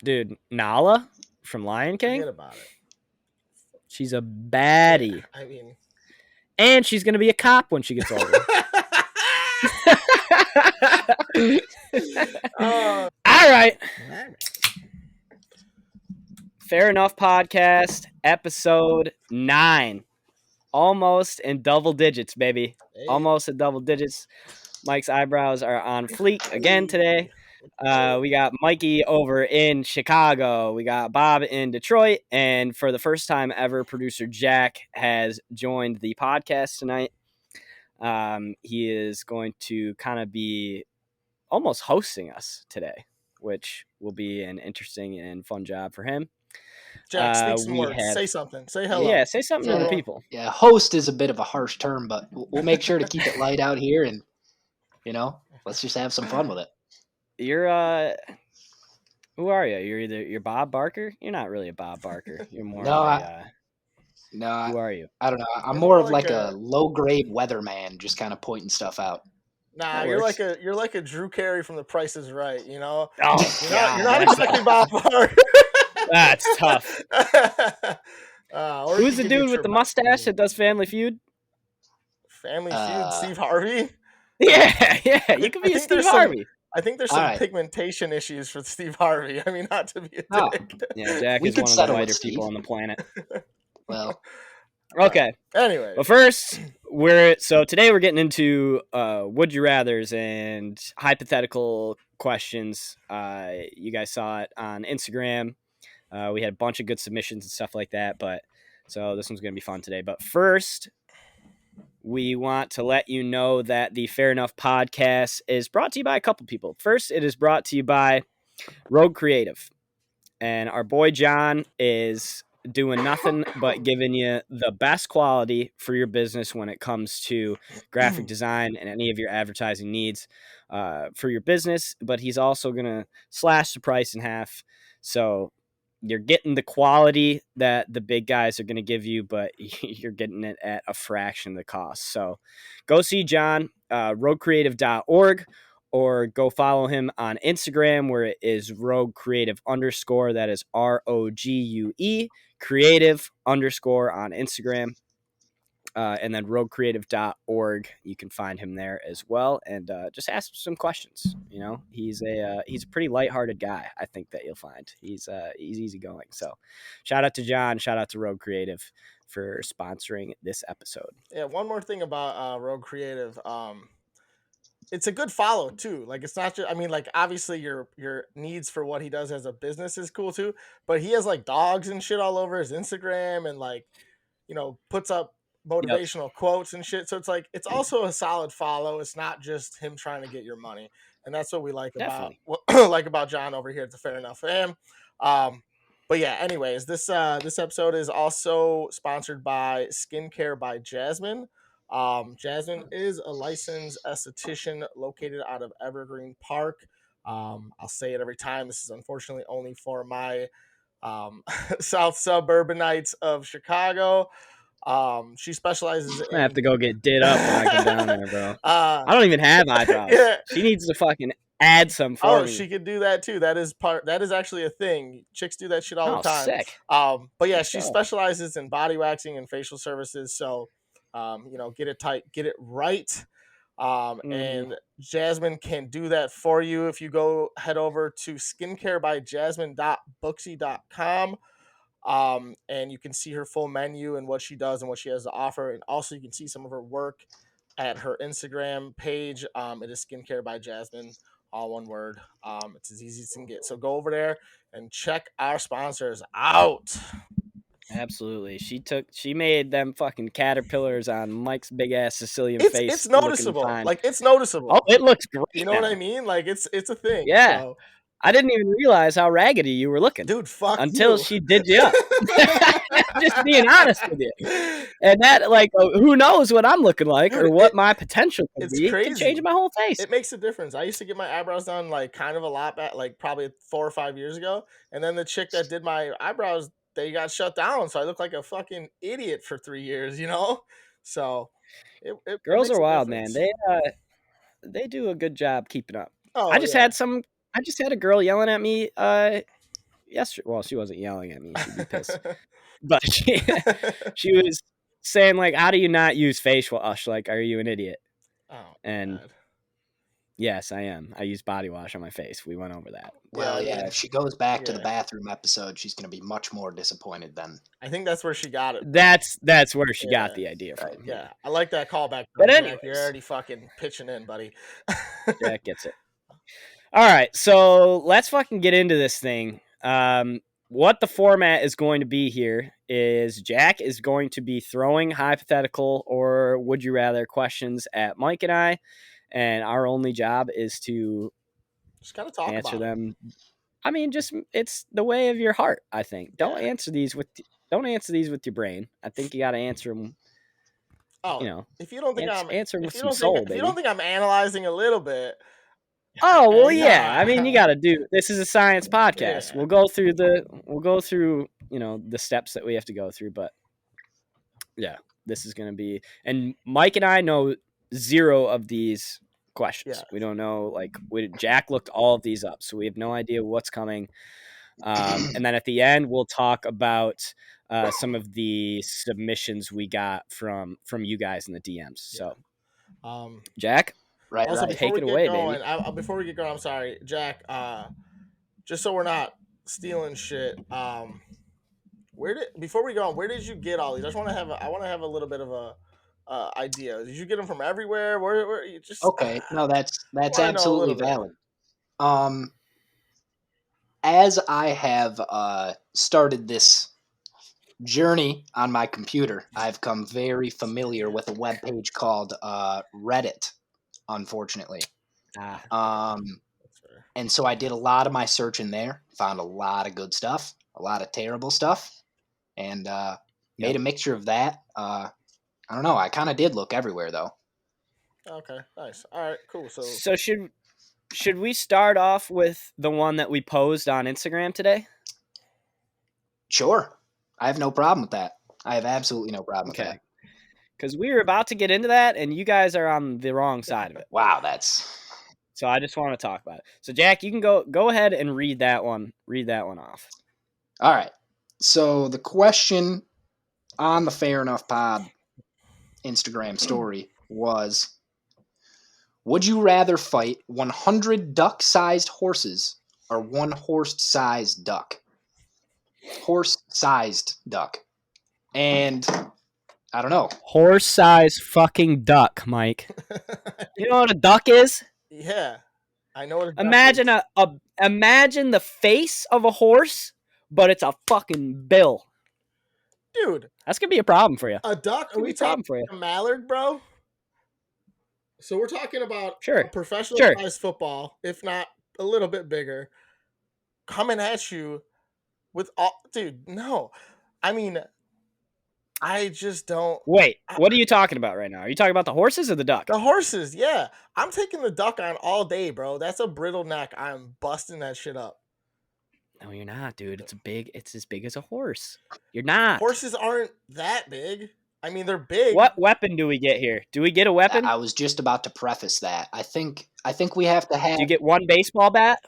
Dude, Nala from Lion King. Forget about it. She's a baddie. Yeah, I mean, and she's gonna be a cop when she gets older. All right. Fair Enough Podcast, episode 9. Almost in double digits, baby. Hey. Almost in double digits. Mike's eyebrows are on fleek again today. We got Mikey over in Chicago. We got Bob in Detroit. And for the first time ever, producer Jack has joined the podcast tonight. He is going to kind of be almost hosting us today, which will be an interesting and fun job for him. Jack, speak some words. Say something. Say hello. Yeah, say something to the people. Yeah, host is a bit of a harsh term, but we'll make sure to keep it light out here, and let's just have some fun with it. You're who are you? You're Bob Barker. You're not really a Bob Barker. You're more. Who are you? I don't know. I'm more of like a low grade weatherman, just kind of pointing stuff out. Nah, you're like a Drew Carey from The Price is Right. You know. Oh, you're not exactly Bob Barker. That's tough. Who's the dude with the mustache that does Family Feud? Family Feud, Steve Harvey? Yeah. You can be a Steve Harvey. I think there's some pigmentation issues for Steve Harvey. I mean, not to be a dick. Yeah, Jack is one of the whiter people on the planet. Well, okay. Anyway. But first, today we're getting into would you rathers and hypothetical questions. You guys saw it on Instagram. We had a bunch of good submissions and stuff like that, so this one's going to be fun today. But first, we want to let you know that the Fair Enough Podcast is brought to you by a couple people. First, it is brought to you by Rogue Creative. And our boy John is doing nothing but giving you the best quality for your business when it comes to graphic design and any of your advertising needs for your business. But he's also going to slash the price in half. So you're getting the quality that the big guys are going to give you, but you're getting it at a fraction of the cost. So go see John, roguecreative.org, or go follow him on Instagram where it is roguecreative_. That is ROGUE creative_ on Instagram. And then roguecreative.org. You can find him there as well. And just ask him some questions. He's a pretty lighthearted guy, I think, that you'll find. He's easygoing. So shout out to John. Shout out to Rogue Creative for sponsoring this episode. Yeah, one more thing about Rogue Creative. It's a good follow too. Like, it's not just, I mean, like, obviously your needs for what he does as a business is cool too, but he has like dogs and shit all over his Instagram and like, puts up motivational quotes and shit. So it's like, it's also a solid follow. It's not just him trying to get your money. And that's what we like about John over here at the Fair Enough Fam. But yeah, anyways, this episode is also sponsored by Skincare by Jasmine. Jasmine is a licensed esthetician located out of Evergreen Park. I'll say it every time. This is unfortunately only for my South suburbanites of Chicago. She specializes I have to go get did up when I come down there, bro. I don't even have eyebrows. Yeah. She needs to fucking add some for me. She could do that too. That is actually a thing. Chicks do that shit all the time. Sick. But yeah, she specializes in body waxing and facial services. So get it tight, get it right. And Jasmine can do that for you if you head over to skincarebyjasmine.booksy.com. And you can see her full menu and what she does and what she has to offer. And also you can see some of her work at her Instagram page. It is Skincare by Jasmine, all one word. It's as easy as you can get. So go over there and check our sponsors out. Absolutely. She made them fucking caterpillars on Mike's big ass Sicilian face. It's noticeable. Like, it's noticeable. Oh, it looks great. You know what I mean? Like, it's a thing. Yeah. So. I didn't even realize how raggedy you were looking. Dude, fuck until you. She did you up. Just being honest with you. And that, like, who knows what I'm looking like. Dude, or what my potential could be. Crazy. It can change my whole face. It makes a difference. I used to get my eyebrows done, like, kind of a lot back, like, probably 4 or 5 years ago. And then the chick that did my eyebrows, they got shut down. So I looked like a fucking idiot for 3 years, So girls are wild, man. They do a good job keeping up. I just had a girl yelling at me yesterday. Well, she wasn't yelling at me. She'd be pissed. But she was saying, like, how do you not use face wash? Like, are you an idiot? Oh, And God. yes, I am. I use body wash on my face. We went over that. Well, yeah, if she goes back to the yeah. bathroom episode, she's going to be much more disappointed then. I think that's where she got it. That's where she got the idea from. Yeah, I like that callback. But Jack, anyways, you're already fucking pitching in, buddy. Jack gets it. All right, so let's fucking get into this thing. What the format is going to be here is Jack is going to be throwing hypothetical or would you rather questions at Mike and I, and our only job is to just gotta talk answer about them. I mean, just it's the way of your heart. I think don't answer these with your brain. I think you got to answer them. Oh, you know, if you don't think I'm answer them with if some soul, if you don't think I'm analyzing a little bit. Oh well, yeah. Nah. I mean, you got to do. This is a science podcast. Yeah. We'll go through the steps that we have to go through. But yeah, this is going to be. And Mike and I know zero of these questions. Yeah. We don't know. Like, Jack looked all of these up, so we have no idea what's coming. And then at the end, we'll talk about some of the submissions we got from you guys in the DMs. So, Jack. Right. Also, take it away, baby. Before we get going, I'm sorry, Jack. Just so we're not stealing shit. Before we go on, where did you get all these? I want to have a little bit of a idea. Did you get them from everywhere? Where you just? Okay, no, that's absolutely valid. As I have started this journey on my computer, I've come very familiar with a webpage called Reddit. Unfortunately, and so I did a lot of my searching there, found a lot of good stuff, a lot of terrible stuff, and made a mixture of that. I don't know. I kind of did look everywhere though. Okay, nice. All right, cool. So should we start off with the one that we posed on Instagram today? Sure, I have no problem with that. I have absolutely no problem with that. Because we were about to get into that, and you guys are on the wrong side of it. Wow, that's. So I just want to talk about it. So Jack, you can go ahead and read that one. Read that one off. All right. So the question on the Fair Enough Pod Instagram story was: would you rather fight 100 duck-sized horses or one horse-sized duck? Horse-sized duck. And I don't know. Horse-sized fucking duck, Mike. You know what a duck is? Yeah, I know what a duck Imagine is. Imagine the face of a horse, but it's a fucking bill. Dude, that's gonna be a problem for you. A duck? Are we talking a mallard, bro? So we're talking about a professional-sized football, if not a little bit bigger, coming at you with all. Dude, no. I mean, I just don't. Wait, what are you talking about right now? Are you talking about the horses or the duck? The horses, yeah. I'm taking the duck on all day, bro. That's a brittle neck. I'm busting that shit up. No, you're not, dude. It's as big as a horse. You're not. Horses aren't that big. I mean, they're big. What weapon do we get here? Do we get a weapon? I was just about to preface that. I think we have to have. Do you get one baseball bat?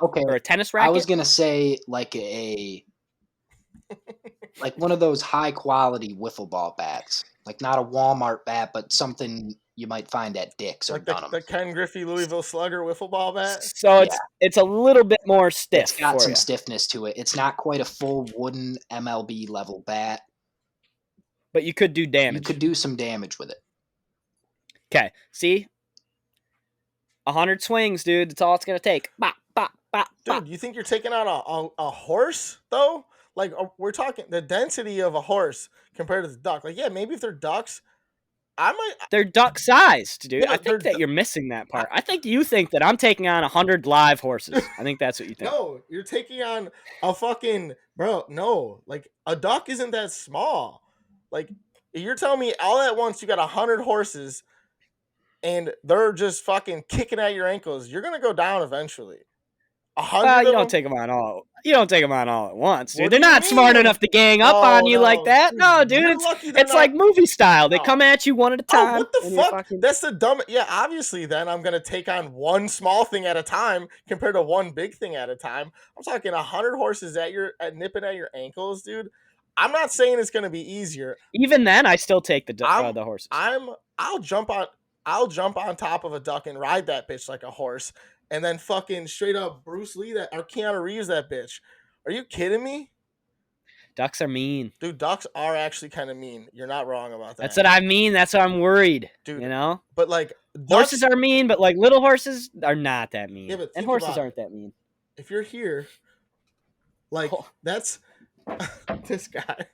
Okay. Or a tennis racket? I was gonna say like like one of those high quality wiffle ball bats, like not a Walmart bat, but something you might find at Dick's or Dunham's. The Ken Griffey Louisville Slugger wiffle ball bat. So it's a little bit more stiff. It's got some stiffness to it. It's not quite a full wooden MLB level bat, but you could do damage. You could do some damage with it. Okay, see, 100 swings, dude. That's all it's gonna take. Bop, bop, bop, dude, you think you're taking out a horse though? Like, we're talking the density of a horse compared to the duck. Like, yeah, maybe if they're ducks, they're duck-sized, dude. Yeah, I think that you're missing that part. I think you think that I'm taking on 100 live horses. I think that's what you think. No, you're taking on a fucking... Bro, no. Like, a duck isn't that small. Like, you're telling me all at once you got 100 horses and they're just fucking kicking at your ankles. You're going to go down eventually. 100 Well, you don't take them on all. You don't take them on all at once, dude. What They're do you not smart mean? enough to gang up on you like that. No, dude. You're lucky they're It's not. like movie style. They Oh. come at you one at a time. Oh, what the and you're fuck? fucking- That's the dumb. Yeah, obviously, then I'm gonna take on one small thing at a time compared to one big thing at a time. I'm talking 100 horses nipping at your ankles, dude. I'm not saying it's gonna be easier. Even then, I still take the horses. I'll jump on top of a duck and ride that bitch like a horse, and then fucking straight up Bruce Lee that or Keanu Reeves that bitch. Are you kidding me? Ducks are mean. Dude, ducks are actually kind of mean. You're not wrong about that. That's what I mean. That's why I'm worried. Dude, you know? But like horses are mean, but like little horses are not that mean. Yeah, but and horses aren't that mean. If you're here, like that's this guy.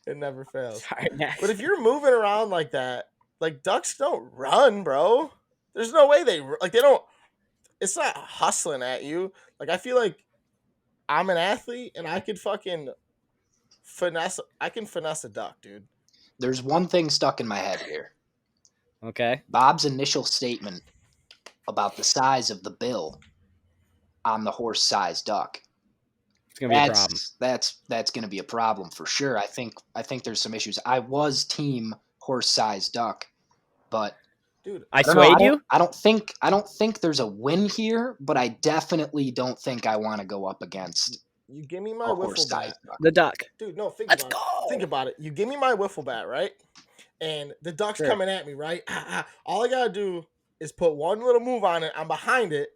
It never fails. Sorry, but if you're moving around like that, like ducks don't run, bro. There's no way they don't. It's not hustling at you. Like I feel like I'm an athlete and I could fucking finesse. I can finesse a duck, dude. There's one thing stuck in my head here. Okay. Bob's initial statement about the size of the bill on the horse-sized duck. It's gonna be a problem. That's gonna be a problem for sure. I think there's some issues. I was team horse-sized duck, but dude, I swayed you. I don't think there's a win here, but I definitely don't think I want to go up against. You give me my wiffle bat. The duck. Dude, no, Let's go. Think about it. You give me my wiffle bat, right? And the duck's coming at me, right? All I gotta do is put one little move on it. I'm behind it,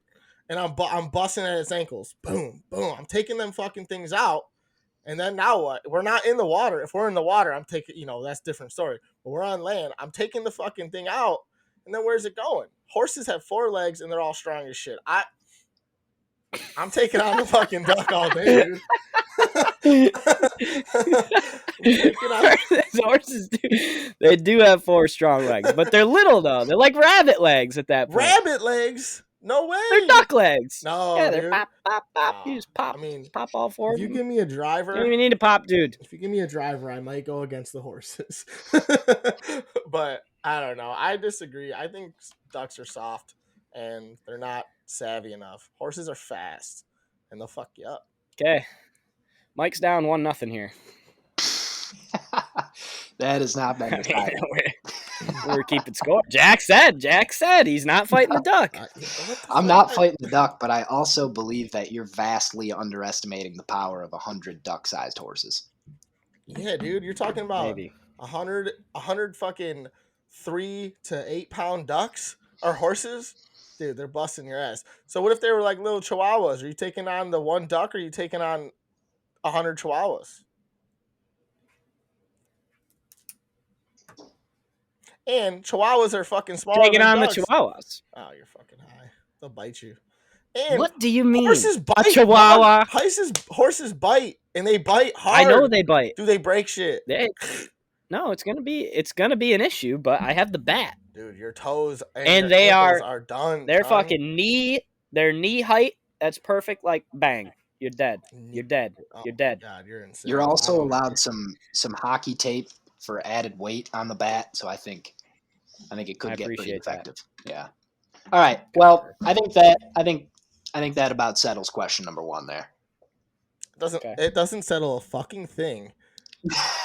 and I'm busting at its ankles. Boom, boom. I'm taking them fucking things out. And then now what? We're not in the water. If we're in the water, I'm taking, that's a different story. But we're on land. I'm taking the fucking thing out. And then where's it going? Horses have 4 legs and they're all strong as shit. I'm taking on the fucking duck all day, dude. Horses do have 4 strong legs, but they're little though. They're like rabbit legs at that point. Rabbit legs? No way. They're duck legs. No, yeah, they're dude. pop, pop, pop. You just pop. Pop all 4. If you give me a driver, you don't even need to pop, dude. If you give me a driver, I might go against the horses. But I don't know. I disagree. I think ducks are soft and they're not savvy enough. Horses are fast and they'll fuck you up. Okay. Mike's down 1-0 here. That has not been decided. We're keeping score. Jack said he's not fighting the duck. I'm not fighting the duck, but I also believe that you're vastly underestimating the power of 100 duck-sized horses. Yeah, dude, you're talking about Maybe 100 fucking 3 to 8 pound ducks or horses. Dude, they're busting your ass. So what if they were like little chihuahuas? Are you taking on the one duck or are you taking on 100 chihuahuas? And chihuahuas are fucking smaller taking than on ducks. the chihuahuas. Oh, you're fucking high. They'll bite you. And what do you mean? Horses bite. A chihuahua. Horses bite, and they bite hard. I know they bite. Do they break shit? No, it's gonna be an issue. But I have the bat. Dude, your toes and they are done. They're fucking knee height. That's perfect. Like bang, you're dead. You're dead. Oh, you're dead. God, you're insane. You're also allowed some hockey tape for added weight on the bat, so I think it could get pretty effective. That. Yeah. All right. Well, I think that about settles question number 1 there. It doesn't settle a fucking thing.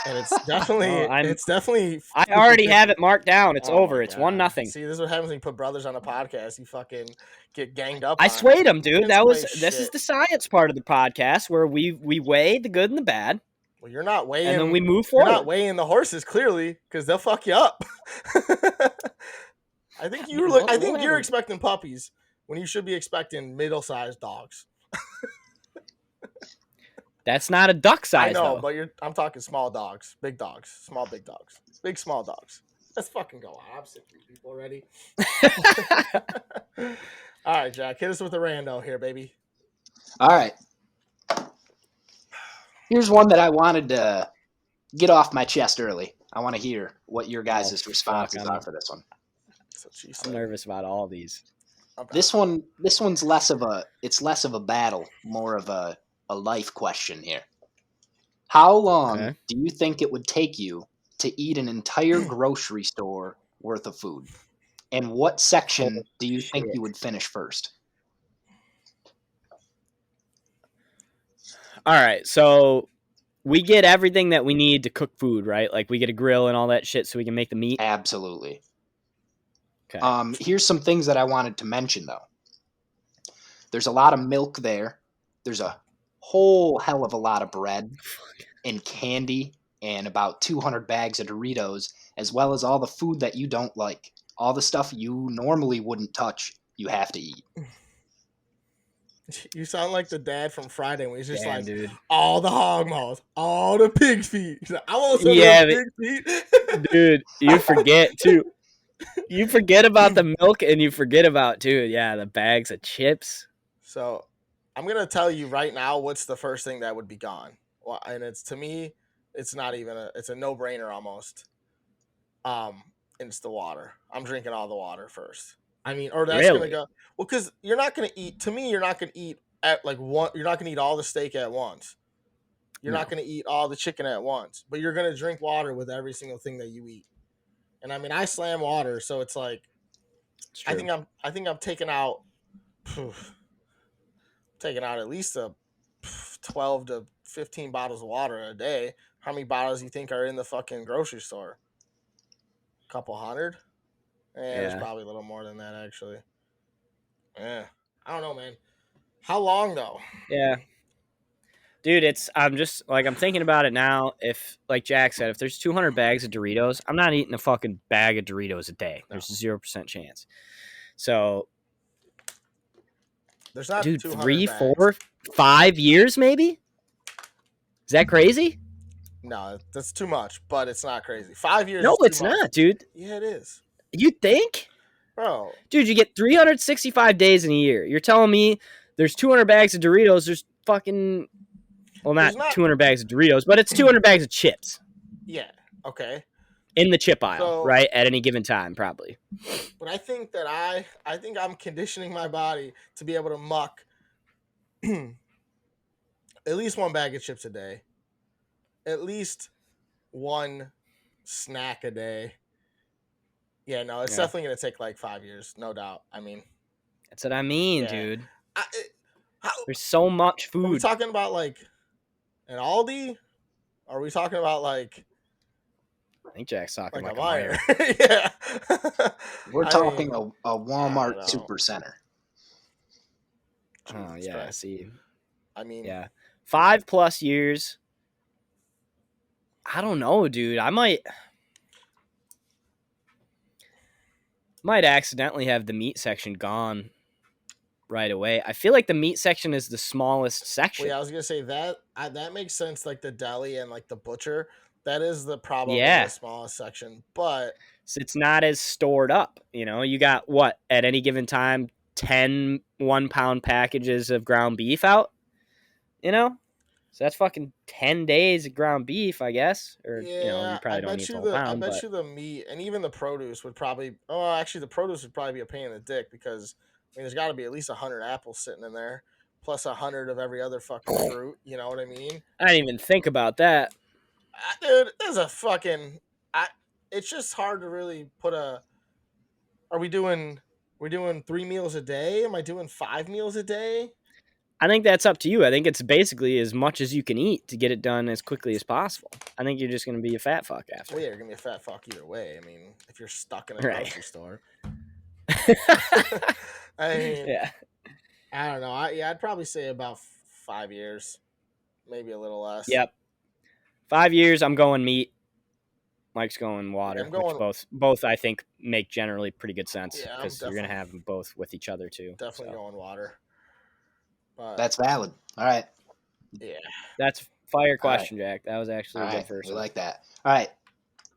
And it's definitely I already have it marked down. It's over. It's 1-0. See, this is what happens when you put brothers on a podcast. You fucking get ganged up. I swayed him, dude. This is the science part of the podcast where we weigh the good and the bad. Well, you're not weighing, and then we move forward. You're not weighing the horses clearly because they'll fuck you up. I think you're expecting puppies when you should be expecting middle-sized dogs. That's not a duck size. I know, though. but I'm talking small dogs, big dogs, small big dogs, big small dogs. Let's fucking go. I'm sick of you people already. All right, Jack, hit us with a rando here, baby. All right. Here's one that I wanted to get off my chest early. I want to hear what your guys' responses are for this one. I'm nervous about all these. This one's less of a battle, more of a life question here. How long do you think it would take you to eat an entire grocery store worth of food? And what section do you think you would finish first? All right, so we get everything that we need to cook food, right? Like we get a grill and all that shit so we can make the meat. Absolutely. Okay. Here's some things that I wanted to mention, though. There's a lot of milk there. There's a whole hell of a lot of bread and candy and about 200 bags of Doritos, as well as all the food that you don't like. All the stuff you normally wouldn't touch, you have to eat. You sound like the dad from Friday when he's just Damn, like, dude. all the hog maws, all the pig feet. He's like, I want some Yeah, of them pig feet. dude, you forget too. You forget about the milk and you forget about, dude, yeah, the bags of chips. So I'm going to tell you right now what's the first thing that would be gone. Well, and it's, to me, it's not even it's a no-brainer almost. And it's the water. I'm drinking all the water first. I mean, or that's gonna Really? go well, because you're not gonna eat. To me, you're not gonna eat at like one. You're not gonna eat all the steak at once. You're No. not gonna eat all the chicken at once. But you're gonna drink water with every single thing that you eat. And I mean, I slam water, so it's like It's true. I think I'm taking out, taking out at least a 12 to 15 bottles of water a day. How many bottles do you think are in the fucking grocery store? A couple hundred. There's Yeah. probably a little more than that, actually. Yeah. I don't know, man. How long, though? Yeah. Dude, I'm thinking about it now. If, like Jack said, if there's 200 bags of Doritos, I'm not eating a fucking bag of Doritos a day. There's a 0% chance. So, There's not dude, 200 3, bags. 4, 5 years maybe? Is that crazy? No, that's too much, but it's not crazy. 5 years No, is too it's much. not, dude. Yeah, it is. You think? Bro. Dude, you get 365 days in a year. You're telling me there's 200 bags of Doritos, there's fucking... Well, not 200 bags of Doritos, but it's 200 bags of chips. Yeah, okay. In the chip aisle, right? At any given time, probably. But I think that I think I'm conditioning my body to be able to muck at least one bag of chips a day. At least one snack a day. Yeah, no, it's definitely going to take like 5 years, no doubt. I mean, that's what I mean, yeah. dude. There's so much food. Are we talking about like an Aldi? Are we talking about like... I think Jack's talking like a Meijer. Meijer. Yeah. We're talking a Walmart Supercenter. Oh, yeah, Christ. See. I mean... Yeah. 5+ years. I don't know, dude. I might accidentally have the meat section gone right away. I feel like the meat section is the smallest section. Well, yeah, I was gonna say that makes sense. Like the deli and like the butcher, that is the problem. Yeah, in the smallest section, but it's not as stored up. You know, you got what at any given time 10 1-pound packages of ground beef out. You know, so that's fucking 10 days of ground beef, I guess. Or yeah, you know, you probably don't need the whole pound. I bet you the meat and even the produce would probably. Oh, actually, the produce would probably be a pain in the dick because I mean, there's got to be at least 100 apples sitting in there, plus 100 of every other fucking fruit. You know what I mean? I didn't even think about that, dude. There's a fucking. It's just hard to really put a. Are we doing? We're doing 3 meals a day. Am I doing 5 meals a day? I think that's up to you. I think it's basically as much as you can eat to get it done as quickly as possible. I think you're just going to be a fat fuck after. Well, yeah, you're going to be a fat fuck either way. I mean, if you're stuck in a grocery store. I mean, yeah. I don't know. I'd probably say about 5 years, maybe a little less. Yep. 5 years, I'm going meat. Mike's going water, which both I think make generally pretty good sense because you're going to have them both with each other too. Definitely going water. But, that's valid. All right. Yeah. That's fire question, right. Jack. That was actually a good first one. We like that. All right.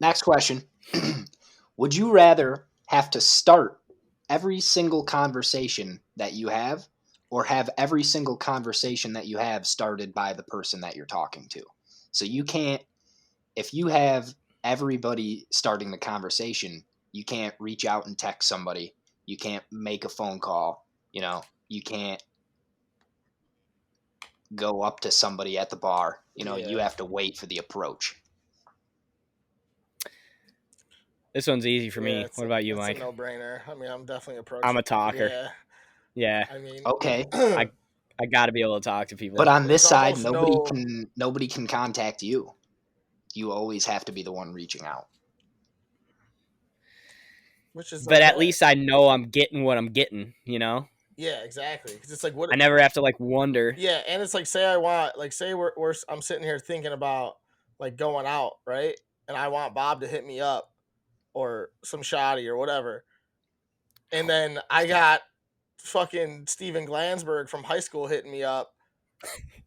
Next question. Would you rather have to start every single conversation that you have or have every single conversation that you have started by the person that you're talking to? So you can't, if you have everybody starting the conversation, you can't reach out and text somebody. You can't make a phone call. You know, you can't go up to somebody at the bar. You know, you have to wait for the approach. This one's easy for me. What about you, Mike? It's a no-brainer. I mean, I'm definitely approaching. I'm a talker. Yeah. I mean, okay. I got to be able to talk to people. But on this There's side, almost nobody can contact you. You always have to be the one reaching out. which is But at okay. least I know I'm getting what I'm getting, you know? Yeah, exactly. Because it's like what I never have to like wonder. Yeah, and it's like say I want like say we're I'm sitting here thinking about like going out, right? And I want Bob to hit me up or some shoddy or whatever. And then I got fucking Steven Glansberg from high school hitting me up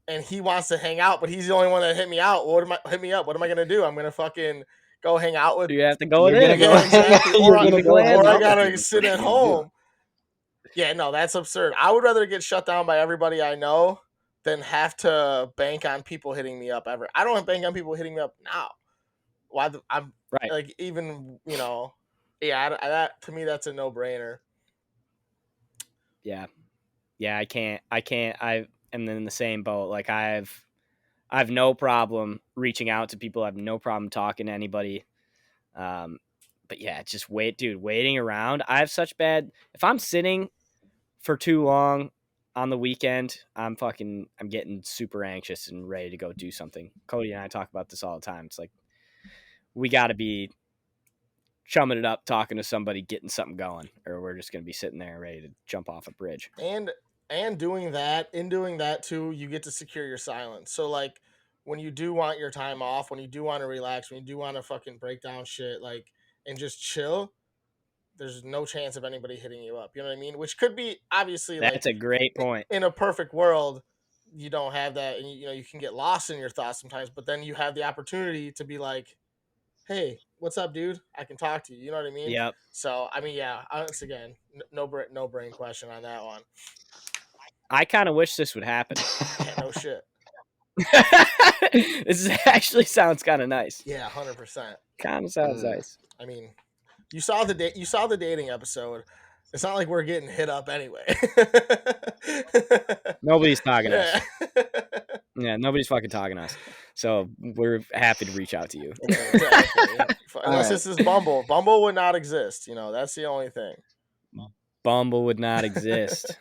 and he wants to hang out, but he's the only one that hit me out. Hit me up? What am I gonna do? I'm gonna fucking go hang out with You have to go with You're gonna him. go Yeah, exactly. You're gonna go hang Or I out gotta with him. sit at That's what you're gonna home. Yeah, no, that's absurd. I would rather get shut down by everybody I know than have to bank on people hitting me up ever. I don't bank on people hitting me up now. I'm Right. like even yeah. That to me that's a no brainer. Yeah. I can't. I am in the same boat. Like I've no problem reaching out to people. I have no problem talking to anybody. But yeah, just waiting around. I have such bad. If I'm sitting for too long on the weekend, I'm getting super anxious and ready to go do something. Cody and I talk about this all the time. It's like we got to be chumming it up, talking to somebody, getting something going, or we're just going to be sitting there ready to jump off a bridge. And doing that too, you get to secure your silence. So like when you do want your time off, when you do want to relax, when you do want to fucking break down shit, like and just chill, there's no chance of anybody hitting you up. You know what I mean? Which could be obviously That's a great point. in a perfect world, you don't have that, and you can get lost in your thoughts sometimes. But then you have the opportunity to be like, "Hey, what's up, dude? I can talk to you." You know what I mean? Yep. So I mean, yeah. Once again, no brain question on that one. I kind of wish this would happen. Yeah, no shit. This actually sounds kind of nice. Yeah, 100%. Kind of sounds nice. I mean, you saw the dating episode. It's not like we're getting hit up anyway. Nobody's talking to us. Yeah. Yeah, nobody's fucking talking to us. So we're happy to reach out to you. Yeah, exactly. Unless right. this is Bumble. Bumble would not exist. That's the only thing. Bumble would not exist,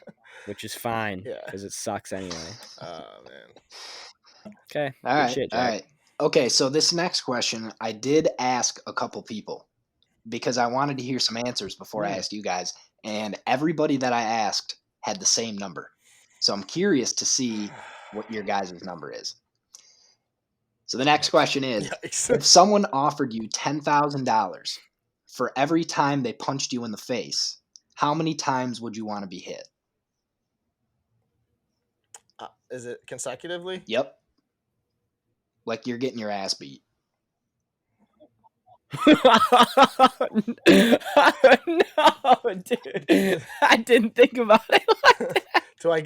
which is fine Yeah. because it sucks anyway. Oh man. Okay. All Good right. shit, All Jack. right. Okay, so this next question, I did ask a couple people because I wanted to hear some answers before I asked you guys, and everybody that I asked had the same number. So I'm curious to see what your guys' number is. So the next question is, Yikes. if someone offered you $10,000 for every time they punched you in the face, how many times would you want to be hit? Is it consecutively? Yep. Like you're getting your ass beat. No, dude. I didn't think about it like that. Do I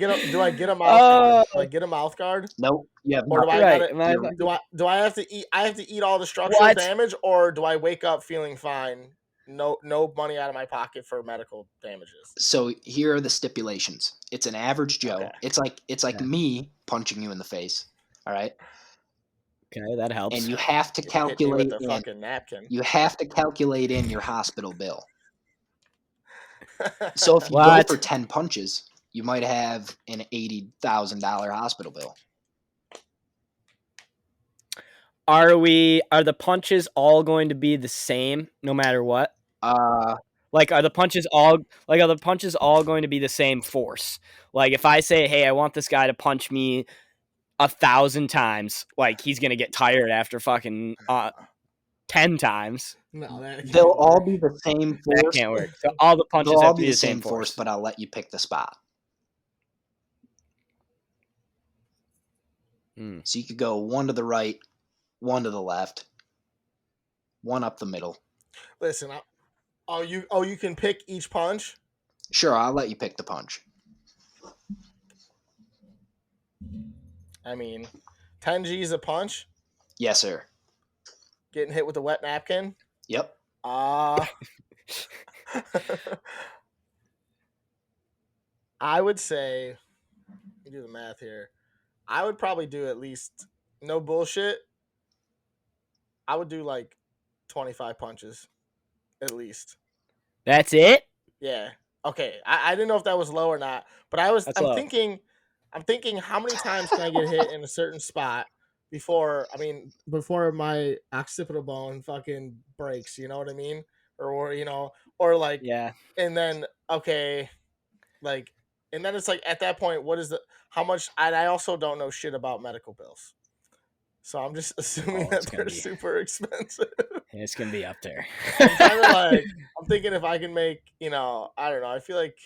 get a mouth guard? Do I get a mouth guard? Nope. You have Or do I Right. gotta, do I have to eat? I have to eat all the structural What? damage, or do I wake up feeling fine? No money out of my pocket for medical damages. So here are the stipulations. It's an average Joe. Okay. It's like Okay. me punching you in the face. All right. Okay, that helps. And you have to Hit me calculate with a fucking napkin. you have to calculate in your hospital bill. So if you What? go for 10 punches, you might have an $80,000 hospital bill. Are the punches all going to be the same no matter what? Like are the punches all going to be the same force? Like if I say, "Hey, I want this guy to punch me 1,000 times," like he's going to get tired after fucking 10 times. No, they'll all be the same force. That can't work. So all the punches They'll all have to be be the same force, force. but I'll let you pick the spot. So you could go one to the right, one to the left, one up the middle. Listen, you can pick each punch. Sure, I'll let you pick the punch. I mean, 10 G's a punch. Yes, sir. Getting hit with a wet napkin. Yep. I would say, let me do the math here. I would probably do at least, no bullshit, I would do like 25 punches, at least. That's it? Yeah. Okay. I didn't know if that was low or not, but I'm low. thinking I'm thinking, how many times can I get hit in a certain spot before my occipital bone fucking breaks? You know what I mean? Or like, Yeah. and then okay, like, and then it's like at that point, what is the how much? I also don't know shit about medical bills, so I'm just assuming Oh, that they're super expensive. it's gonna be up there. So I'm trying to like, I'm thinking if I can make, I don't know. I feel like,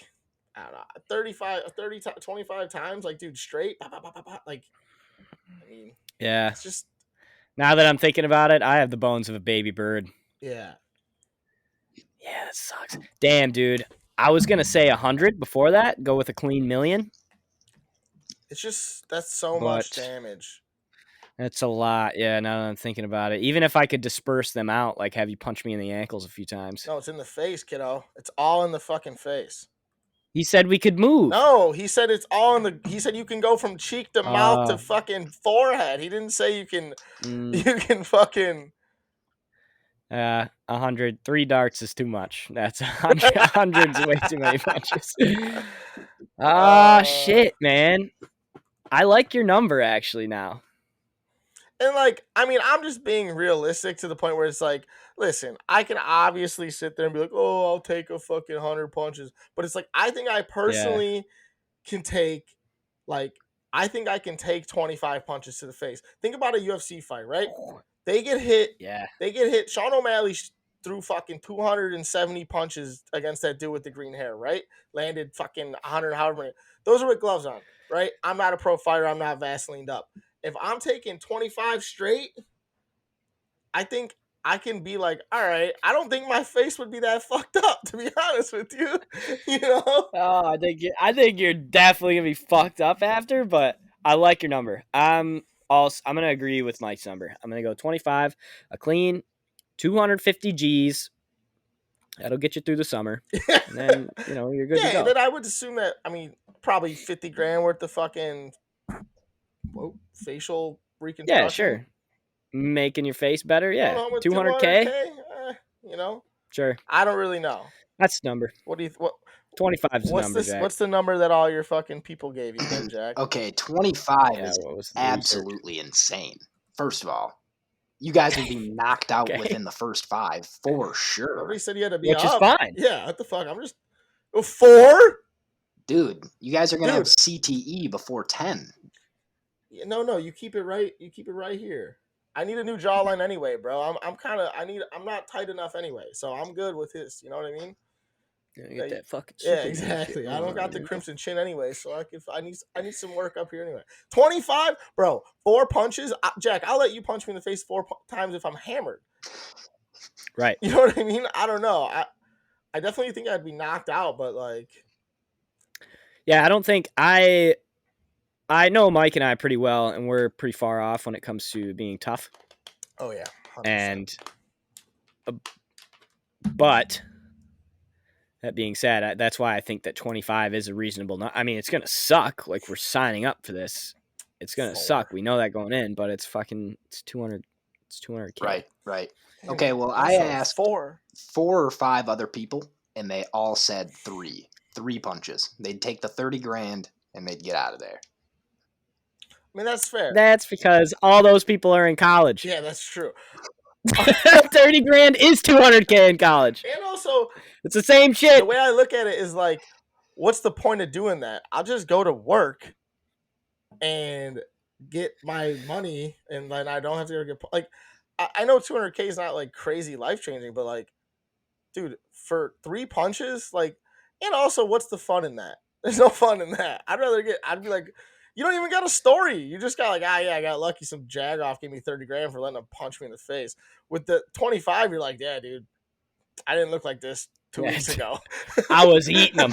I don't know, 25 times, like, dude, straight, like, I mean, Yeah. it's just, Now that I'm thinking about it, I have the bones of a baby bird. yeah. Yeah, that sucks. Damn, dude. I was gonna say 100 before that. Go with a clean million, It's just, that's so much but damage. that's a lot. Yeah, now that I'm thinking about it, even if I could disperse them out, like have you punch me in the ankles a few times. No, it's in the face, kiddo. It's all in the fucking face. He said we could move. No, he said it's all in he said you can go from cheek to mouth to fucking forehead. He didn't say you can, you can fucking. 100. 3 darts is too much. That's 100. 100's way too many punches. Shit, man. I like your number actually now. And like, I mean, I'm just being realistic to the point where it's like, listen, I can obviously sit there and be like, oh, I'll take a fucking 100 punches. But it's like, I think I personally can take, like, I think I can take 25 punches to the face. Think about a UFC fight, right? They get hit. Yeah. They get hit. Sean O'Malley threw fucking 270 punches against that dude with the green hair, right? Landed fucking 100, however many. Those are with gloves on, right? I'm not a pro fighter. I'm not Vaselined up. If I'm taking 25 straight, I think I can be like, all right, I don't think my face would be that fucked up, to be honest with you. You know? Oh, I think you're definitely gonna be fucked up after, but I like your number. I'm gonna agree with Mike's number. I'm gonna go 25, a clean 250 G's. That'll get you through the summer. And then, you're good to go. Yeah, then I would assume that, probably 50 grand worth of fucking facial reconstruction. Yeah, sure. Making your face better, yeah. 200K? Sure. I don't really know. That's the number. What 25 is the number, Jack. What's the number that all your fucking people gave you then, Jack? Okay, 25 is absolutely insane. First of all, you guys would be knocked out within the first 5 for sure. Nobody said you had to be Which is fine. Yeah, what the fuck? I'm just 4? Dude, you guys are gonna have CTE before 10. No, you keep it right. You keep it right here. I need a new jawline anyway, bro. I'm not tight enough anyway, so I'm good with his. You know what I mean? Get that fucking exactly. Shit, I don't got the crimson chin anyway, so I need some work up here anyway. 25, bro. 4 punches, Jack. I'll let you punch me in the face 4 times if I'm hammered. Right. You know what I mean? I don't know. I definitely think I'd be knocked out, but like, yeah, I don't think I know Mike and I pretty well, and we're pretty far off when it comes to being tough. Oh yeah, 100%. And but that being said, that's why I think that 25 is a reasonable number. I mean, it's gonna suck. Like, we're signing up for this. It's gonna suck. We know that going in, but it's 200. It's 200K. Right. Okay, well, I asked 4 or 5 other people, and they all said 3 punches. They'd take the 30 grand and they'd get out of there. I mean, that's fair. That's because all those people are in college. Yeah, that's true. 30 grand is 200K in college. And also, it's the same shit. The way I look at it is like, what's the point of doing that? I'll just go to work and get my money, and then I don't have to get like. I know 200K is not like crazy life changing, but like, dude, for 3 punches, like, and also, what's the fun in that? There's no fun in that. I'd be like, you don't even got a story. You just got like, I got lucky. Some jagoff gave me 30 grand for letting him punch me in the face. With the 25, you're like, yeah, dude, I didn't look like this 2 weeks ago. I was eating them.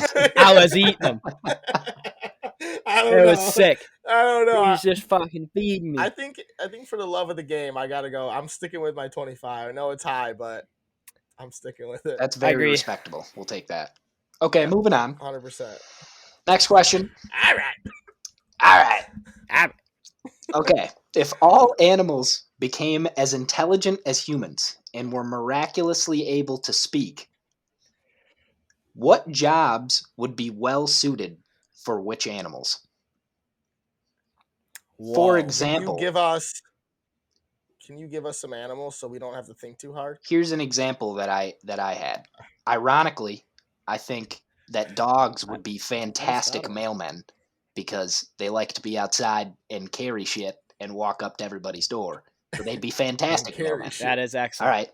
I don't know. It was sick. I don't know. He's just fucking feeding me. I think for the love of the game, I gotta go. I'm sticking with my 25. I know it's high, but I'm sticking with it. That's very respectable. We'll take that. Okay, moving on. 100%. Next question. All right. Okay. If all animals became as intelligent as humans and were miraculously able to speak, what jobs would be well suited for which animals? For Whoa. example, Can you give us some animals so we don't have to think too hard? here's an example that I had. Ironically, I think that dogs would be fantastic mailmen because they like to be outside and carry shit and walk up to everybody's door. So they'd be fantastic carry mailmen. shit. That is All excellent. right.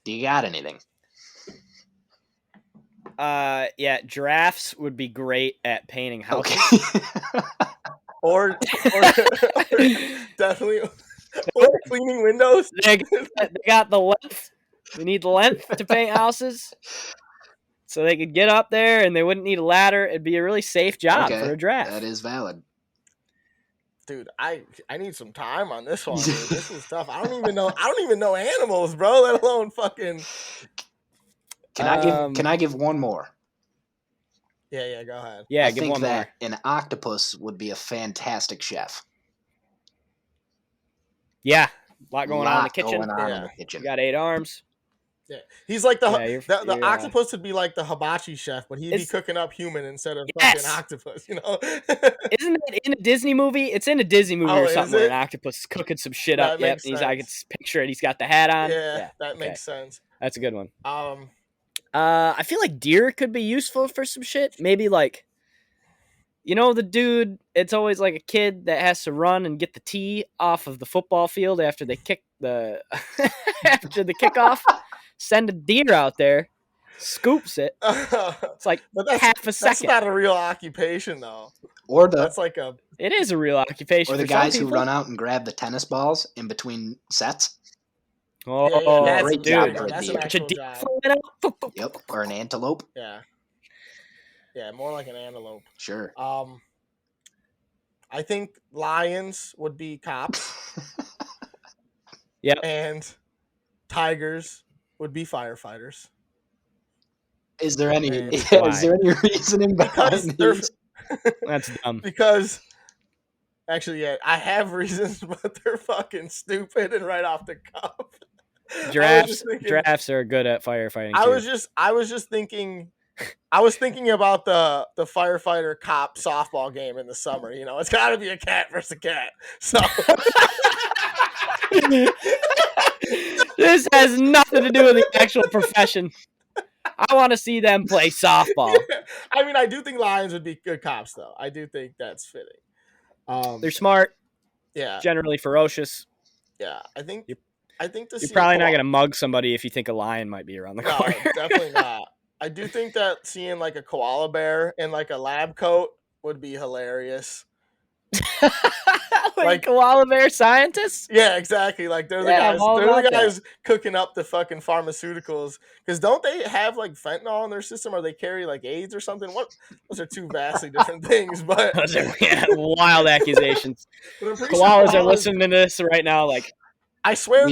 Do you got anything? Yeah, giraffes would be great at painting houses. Okay. Or definitely, or cleaning windows. They got the length. They need the length to paint houses. So they could get up there and they wouldn't need a ladder. It'd be a really safe job for a giraffe. That is valid. Dude, I need some time on this one. Dude. This is tough. I don't even know animals, bro. Let alone fucking. Can I give one more? Yeah, go ahead. Yeah, I give think one that more. an octopus would be a fantastic chef. Yeah, a lot going on in the kitchen. Going on in the kitchen. You got 8 arms. Yeah, he's like the you're, octopus would be like the hibachi chef, but he'd be cooking up human instead of Yes! fucking octopus. You know? Isn't it in a Disney movie? It's in a Disney movie or is something where it? an octopus is cooking some shit That up. Yep, makes and I can sense. picture it. He's got the hat on. Yeah, that makes sense. That's a good one. I feel like deer could be useful for some shit. Maybe like, you know, the dude. It's always like a kid that has to run and get the tee off of the football field after they kick the after the kickoff. Send a deer out there, scoops it. It's like half a second. That's not a real occupation, though. Or that's like a. It is a real occupation. Or the for guys some who people. run out and grab the tennis balls in between sets. Oh, that's great a job job. for a That's deer. an actual job. Yep, or an antelope. Yeah, more like an antelope. Sure. I think lions would be cops. Yep. And tigers would be firefighters. Is there any reasoning behind these? That's dumb. Because actually, yeah, I have reasons, but they're fucking stupid and right off the cuff. Giraffes are good at firefighting. I was just thinking about the firefighter cop softball game in the summer. You know, it's got to be a cat versus a cat. So this has nothing to do with the actual profession. I want to see them play softball. I mean, I do think lions would be good cops, though. I do think that's fitting. They're smart. Yeah. Generally ferocious. Yeah, I think you're not probably not gonna mug somebody if you think a lion might be around the corner. No, definitely not. I do think that seeing like a koala bear in like a lab coat would be hilarious. like koala bear scientists? Yeah, exactly. Like they're the guys cooking up the fucking pharmaceuticals. Because don't they have like fentanyl in their system, or they carry like AIDS or something? Those are two vastly different things. But those are wild accusations. Koalas are listening to this right now. Like, I swear they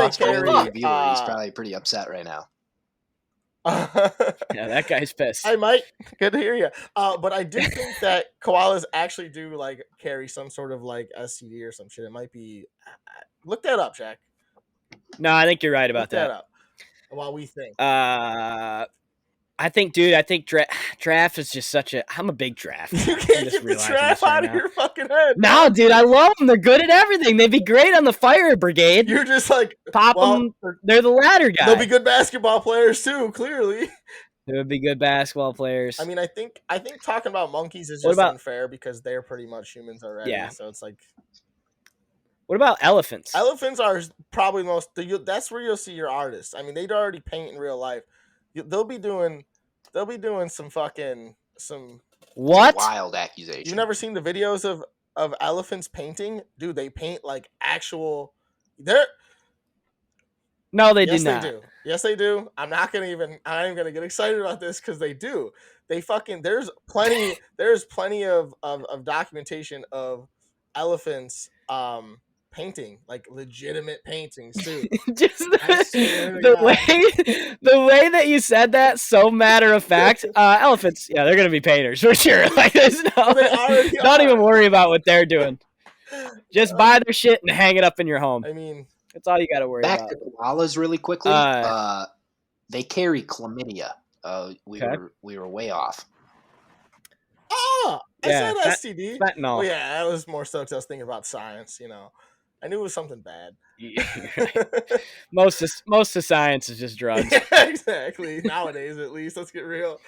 carry. He's probably pretty upset right now. Yeah, that guy's pissed. I might. Good to hear you. But I do think that koalas actually do like carry some sort of like STD or some shit. It might be. Look that up, Jack. No, I think you're right about that. Look that up. While we think. I think giraffe is just such a. I'm a big giraffe. You can't get the giraffe out of your fucking head. No, dude, I love them. They're good at everything. They'd be great on the fire brigade. You're just like pop them. They're the ladder guy. They'll be good basketball players too. Clearly, they would be good basketball players. I mean, I think talking about monkeys is just unfair because they're pretty much humans already. Yeah. So it's like. What about elephants? Elephants are probably that's where you'll see your artists. I mean, they'd already paint in real life. They'll be doing some what wild accusation. You've never seen the videos of elephants painting? Dude, they paint like actual. No, they do not. They do. Yes, they do. I'm not even gonna get excited about this because they do. They fucking there's plenty of documentation of elephants painting, like legitimate paintings too. Just the way that you said that, so matter of fact. Elephants, yeah, they're gonna be painters for sure. Like, there's don't even worry about what they're doing. Just buy their shit and hang it up in your home. I mean, that's all you got to worry about. Back to koalas really quickly. They carry chlamydia. We were way off. Oh, I Yeah, said STD. fentanyl. Well, yeah, I was more stoked. I was thinking about science. I knew it was something bad. Most of science is just drugs. Yeah, exactly. Nowadays, at least, let's get real.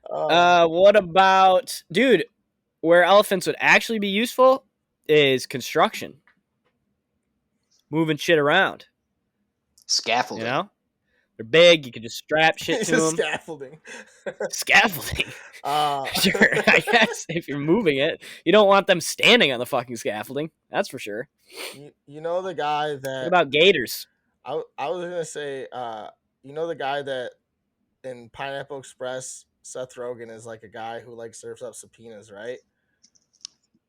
What about, dude? Where elephants would actually be useful is construction, moving shit around. Scaffolding. You know, they're big. You can just strap shit to them. Scaffolding. Scaffolding. Sure, I guess if you're moving it, you don't want them standing on the fucking scaffolding. That's for sure. You know the guy that. What about gators? I was gonna say, you know the guy that in Pineapple Express, Seth Rogen is like a guy who like serves up subpoenas, right?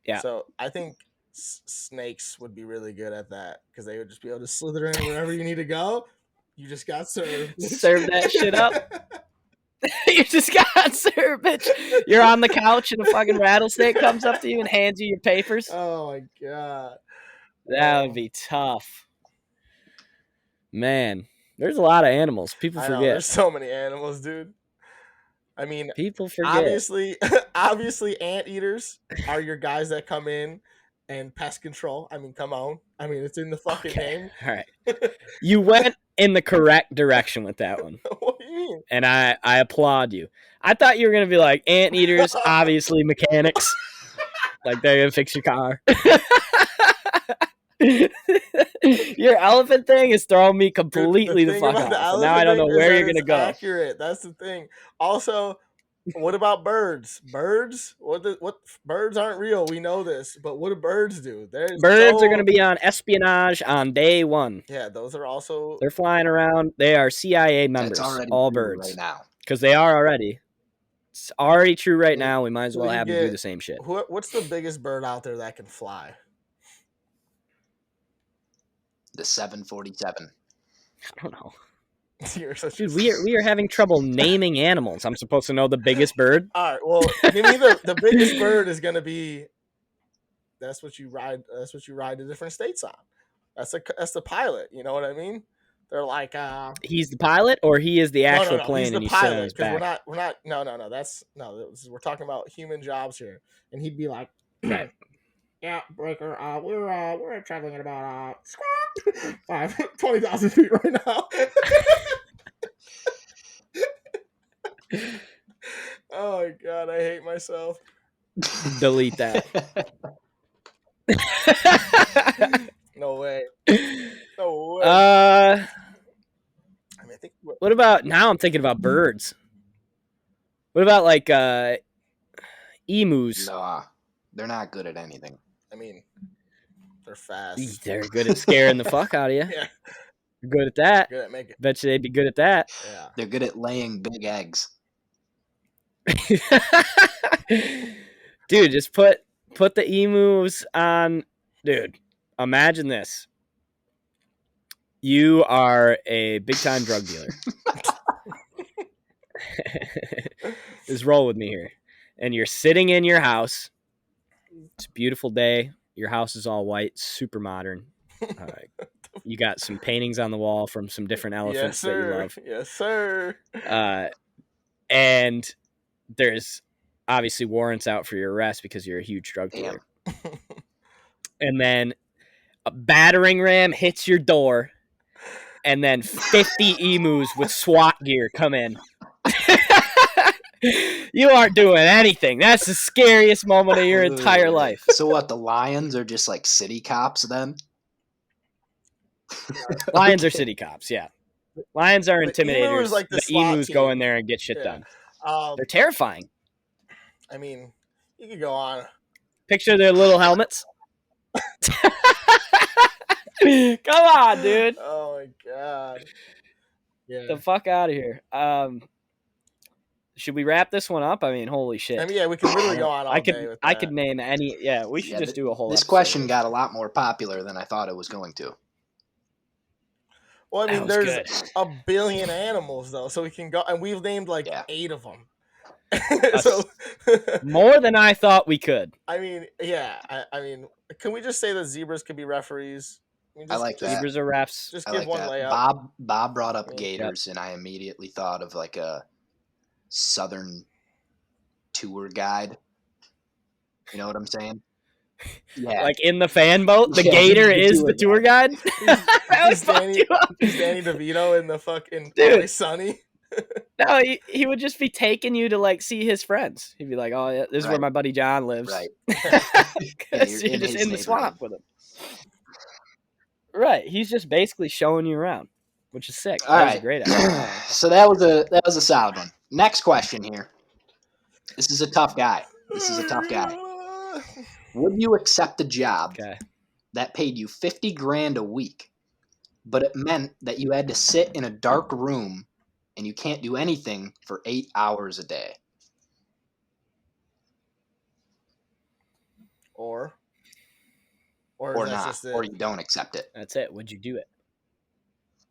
Yeah. So I think snakes would be really good at that because they would just be able to slither in wherever you need to go. You just got served. Serve that shit up. You just got served, bitch. You're on the couch and a fucking rattlesnake comes up to you and hands you your papers. Oh my god. That would be tough. Man, there's a lot of animals. People I know, forget. there's so many animals, dude. I mean, People forget. obviously, anteaters are your guys that come in and pest control. I mean, come on. I mean, it's in the fucking name. All right. You went in the correct direction with that one. What do you mean? And I applaud you. I thought you were going to be like anteaters, obviously mechanics. Like they're going to fix your car. Your elephant thing is throwing me completely the fuck off. And now I don't know where you're going to go. Accurate. That's the thing. Also, what about birds? Birds? What birds aren't real. We know this. But what do birds do? Birds are going to be on espionage on day one. Yeah, those are also. They're flying around. They are CIA members. All birds. Right now. Because they are already. It's already true right now. We might as well have them do the same shit. What's the biggest bird out there that can fly? The 747. I don't know. Dude, we are having trouble naming animals. I'm supposed to know the biggest bird. All right, well, give me the biggest bird is gonna be. That's what you ride. That's what you ride to different states on. That's the pilot. You know what I mean? They're like. He's the pilot, or he is the actual plane, he's the and you pilot, sit on his back. We're not. No. We're talking about human jobs here, and he'd be like, right. Yeah, Breaker. We're traveling at about 20,000 feet right now. Oh my god, I hate myself. Delete that. No way. No way. I mean, I think. What about now? I'm thinking about birds. What about like emus? Nah, they're not good at anything. I mean, they're fast. They're good at scaring the fuck out of you. Yeah. They're good at that. Good at making. Bet you they'd be good at that. Yeah. They're good at laying big eggs. Dude, just put the emus on. Dude, imagine this. You are a big time drug dealer. Just roll with me here. And you're sitting in your house. It's a beautiful day. Your house is all white, super modern. You got some paintings on the wall from some different elephants that you love. Yes, sir. And there's obviously warrants out for your arrest because you're a huge drug dealer. And then a battering ram hits your door, and then 50 emus with SWAT gear come in. You aren't doing anything. That's the scariest moment of your entire life. So what, the lions are just like city cops then? Lions are city cops, yeah. Lions are intimidators. Like the emus team. Go in there and get shit done. They're terrifying. I mean, you could go on. Picture their little helmets. Come on, dude. Oh my god. Yeah. The fuck out of here. Should we wrap this one up? I mean, holy shit. I mean, yeah, we could really go on all day with that. I could name any. Yeah, we should just do a whole. This question got a lot more popular than I thought it was going to. Well, I mean, there's a billion animals though, so we can go, and we've named like 8 of them. So more than I thought we could. I mean, yeah. I mean, can we just say that zebras could be referees? I like that. Zebras are refs. Just give one layup. Bob brought up gators, and I immediately thought of like a southern tour guide. You know what I'm saying? Yeah. Like in the fan boat, the Yeah, gator he's the is tour the tour guide. That would He's fuck Danny. you up. He's Danny DeVito in the fucking Dude. Always Sunny. No, he would just be taking you to like see his friends. He'd be like, "Oh yeah, this is where Right. my buddy John lives." Right. 'Cause You're you're in just his in the swamp neighborhood. with him. Right. He's just basically showing you around, which is sick. All That was a right. great idea. So that was a solid one. Next question here. This is a tough guy. Would you accept a job Okay. that paid you $50,000 a week, but it meant that you had to sit in a dark room and you can't do anything for 8 hours a day? Or Or that's not, just it? or you don't accept it. That's it. Would you do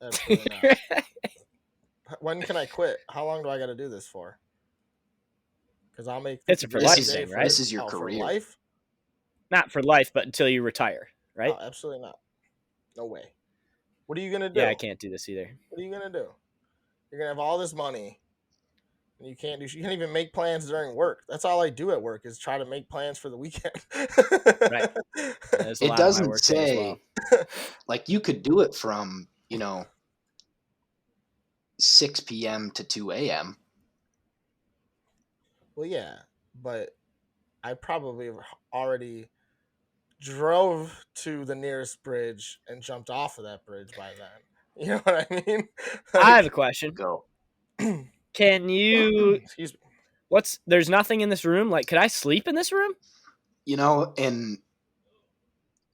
Absolutely it? not. When can I quit? How long do I got to do this for? Because I'll make It's a for $50 life a day thing, right? This is your for career. life? Not for life, but until you retire, right? Oh, absolutely not. No way. What are you gonna do? Yeah, I can't do this either. What are you gonna do? You're gonna have all this money, and you can't even make plans during work. That's all I do at work is try to make plans for the weekend. Right. There's a It lot of my doesn't work day as say, well. like, you could do it from, 6 p.m. to 2 a.m. Well, yeah, but I probably already drove to the nearest bridge and jumped off of that bridge by then. You know what I mean? I have a question. Go. Can you? Excuse me. There's nothing in this room. Like, could I sleep in this room? And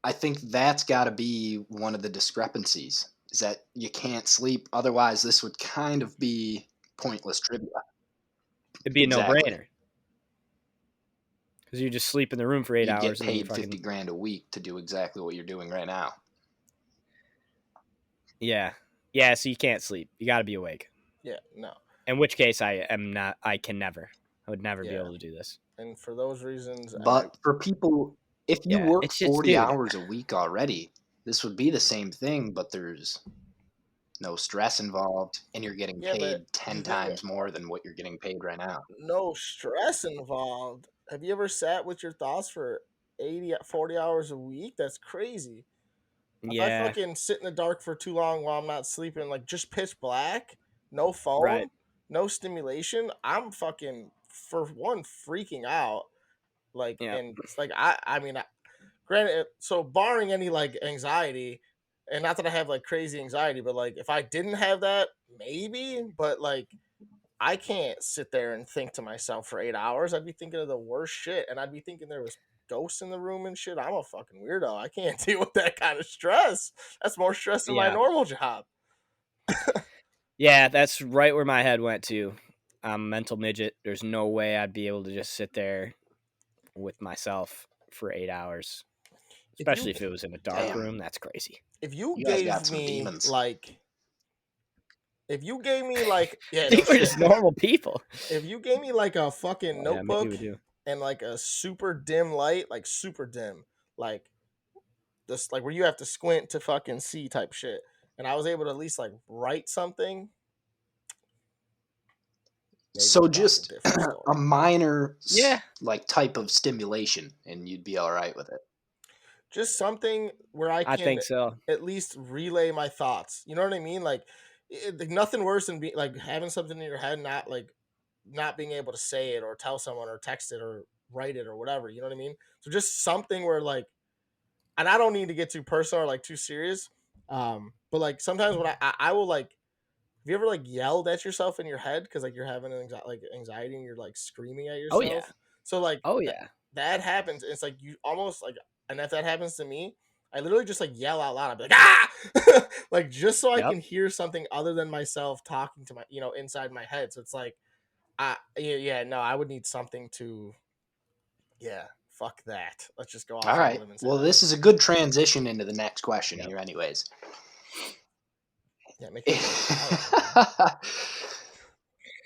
I think that's got to be one of the discrepancies, is that you can't sleep. Otherwise, this would kind of be pointless trivia. It'd be a Exactly. no-brainer. Because you just sleep in the room for 8 You'd hours. get and then paid $50,000 a week to do exactly what you're doing right now. Yeah, so you can't sleep. You got to be awake. Yeah, no. In which case, I can never. I would never be able to do this. And for those reasons, But for people, if you Yeah, work it's just, 40 dude. hours a week already, this would be the same thing, but there's no stress involved, and you're getting Yeah, paid but 10 you times more than what you're getting paid right now. no stress involved. Have you ever sat with your thoughts for 40 hours a week? That's crazy. If I Yeah, fucking sit in the dark for too long while I'm not sleeping, like just pitch black, no phone, Right. no stimulation, I'm fucking, for one, freaking out. Like, Yeah. and it's like, I mean, granted, so barring any like anxiety, and not that I have like crazy anxiety, but like if I didn't have that, maybe, but like I can't sit there and think to myself for 8 hours. I'd be thinking of the worst shit, and I'd be thinking there was ghosts in the room and shit. I'm a fucking weirdo. I can't deal with that kind of stress. That's more stress than my Yeah. normal job. Yeah, that's right where my head went to. I'm a mental midget. There's no way I'd be able to just sit there with myself for 8 hours, especially if it was in a dark Damn. room. That's crazy. If you You guys got gave some me demons. like, if you gave me like, yeah, They no were just shit. normal people. If you gave me like a fucking Yeah, notebook maybe we do. and like a super dim light, like super dim, like this, like where you have to squint to fucking see type shit, and I was able to at least like write something. maybe So we'll talk just different story. a minor Yeah. like type of stimulation, and you'd be all right with it. Just something where I I can think so. at least relay my thoughts. You know what I mean? Like, nothing worse than like having something in your head, not being able to say it or tell someone or text it or write it or whatever. You know what I mean? So just something where like, and I don't need to get too personal or like too serious. But like sometimes when I will like, have you ever like yelled at yourself in your head because like you're having anxiety and you're like screaming at yourself? Oh, yeah. So like, Oh, yeah. that happens. It's like you almost like, and if that happens to me, I literally just like yell out loud. I'd be like, ah, like just so I Yep. can hear something other than myself talking to my, inside my head. So it's like, no, I would need something to, fuck that. Let's just go off. All right. Well, this is a good transition into the next question here, anyways. Yeah, make it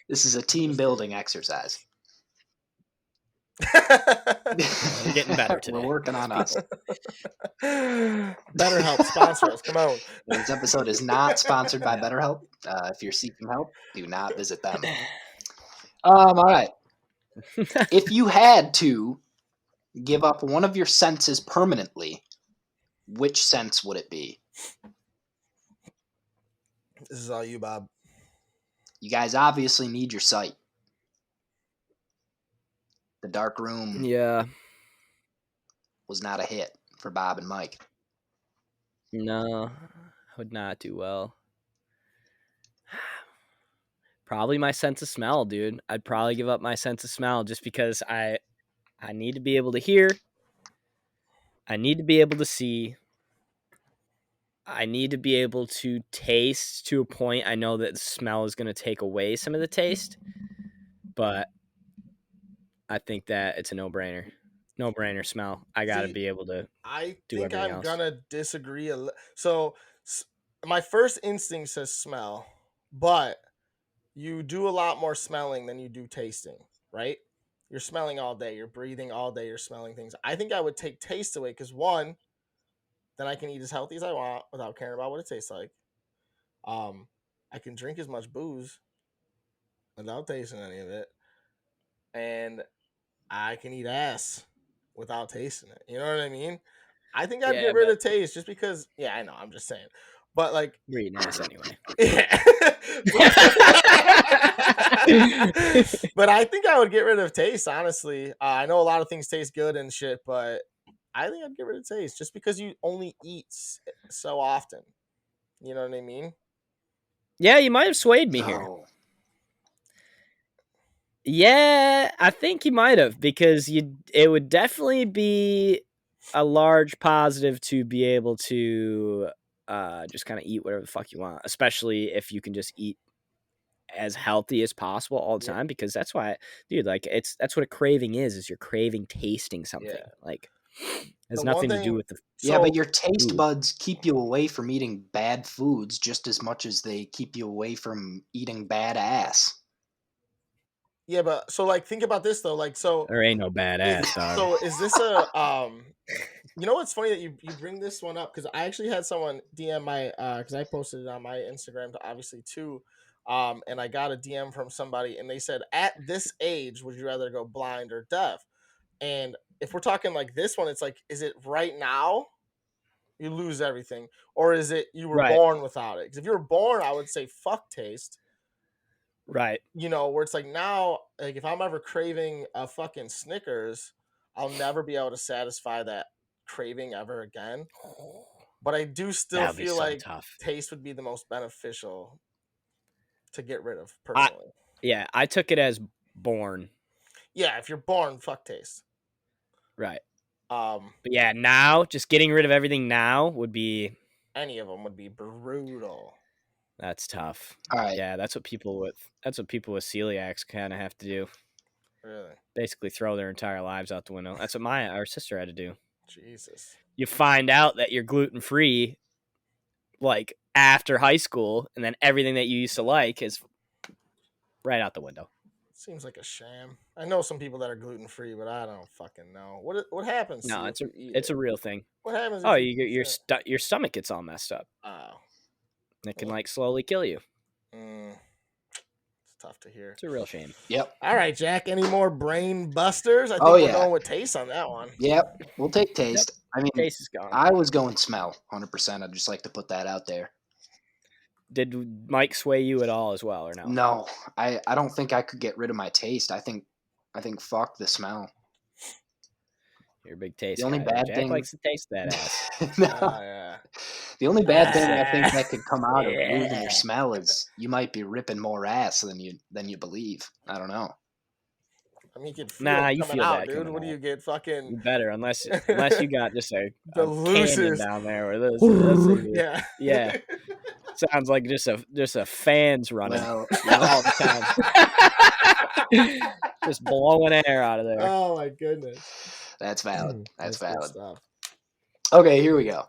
This is a team building exercise. We're getting better today. We're working on us. BetterHelp sponsor us. Come on. This episode is not sponsored by BetterHelp. If you're seeking help, do not visit them. All right. If you had to give up one of your senses permanently, which sense would it be? This is all you, Bob. You guys obviously need your sight. The dark room Yeah. was not a hit for Bob and Mike. No, I would not do well. Probably my sense of smell, dude. I'd probably give up my sense of smell just because I need to be able to hear. I need to be able to see. I need to be able to taste to a point. I know that smell is going to take away some of the taste, but I think that it's a no-brainer. No-brainer smell. I got to See, be able to I do think everything I'm else. gonna disagree. So, my first instinct says smell, but you do a lot more smelling than you do tasting, right? You're smelling all day, you're breathing all day, you're smelling things. I think I would take taste away because one, then I can eat as healthy as I want without caring about what it tastes like. I can drink as much booze without tasting any of it, and I can eat ass without tasting it. You know what I mean? I think I'd Yeah, get rid but of taste just because. Yeah, I know. I'm just saying, but like, you're eating ass anyway. yeah. But I think I would get rid of taste. Honestly, I know a lot of things taste good and shit, but I think I'd get rid of taste just because you only eat so often. You know what I mean? Yeah, you might have swayed me here. No. Yeah, I think you might have because it would definitely be a large positive to be able to just kind of eat whatever the fuck you want, especially if you can just eat as healthy as possible all the Yeah. time because that's why, dude, like that's what a craving is you're craving tasting something. Yeah. Like it The has one nothing to do thing. with the Yeah, but So your taste food. buds keep you away from eating bad foods just as much as they keep you away from eating bad ass. yeah, but so like think about this though. Like There ain't no badass, dog. is this a you know what's funny that you bring this one up because I actually had someone DM my because I posted it on my Instagram obviously too, and I got a DM from somebody and they said at this age would you rather go blind or deaf? And if we're talking like this one, it's like is it right now you lose everything or is it you were Right, born without it? Because if you were born, I would say fuck taste. right. You know, where it's like now, like if I'm ever craving a fucking Snickers, I'll never be able to satisfy that craving ever again. But I do still That would be feel so like tough. taste would be the most beneficial to get rid of I personally. Yeah, I took it as born. Yeah, if you're born, fuck taste. Right. Um, But yeah, now just getting rid of everything now would be any of them would be brutal. that's tough. All right. Yeah, that's what people with celiacs kind of have to do. Really, Basically, throw their entire lives out the window. That's what our sister had to do. Jesus. You find out that you're gluten free, like after high school, and then everything that you used to like is right out the window. Seems like a sham. I know some people that are gluten free, but I don't fucking know. What happens to No, you if you eat it's it? a real thing. What happens Oh, if you you, eat it? your stomach gets all messed up. Oh, It can well, like slowly kill you. it's tough to hear. It's a real shame. Yep. All right, Jack. Any more brain busters? I Oh, think we're yeah. going with taste on that one. Yep. We'll take taste. I mean, Taste is gone. I was going smell 100%. I'd just like to put that out there. Did Mike sway you at all as well, or no? No, I don't think I could get rid of my taste. I think fuck the smell. You're a big taste The only guy. Though. bad Jack thing. likes to taste that ass. No. Yeah. The only bad thing I think Ah, that could come out of losing your Yeah. smell is you might be ripping more ass than you believe. I don't know. I mean, you can feel Nah, it you coming feel out, that dude. coming What do out. you get? Fucking You better, unless you got just a the canyon loosest. down there where those Yeah. yeah. Sounds like just a fans running Well, all the time. Just blowing air out of there. Oh my goodness. that's valid. That's good valid. stuff. Okay, here we go.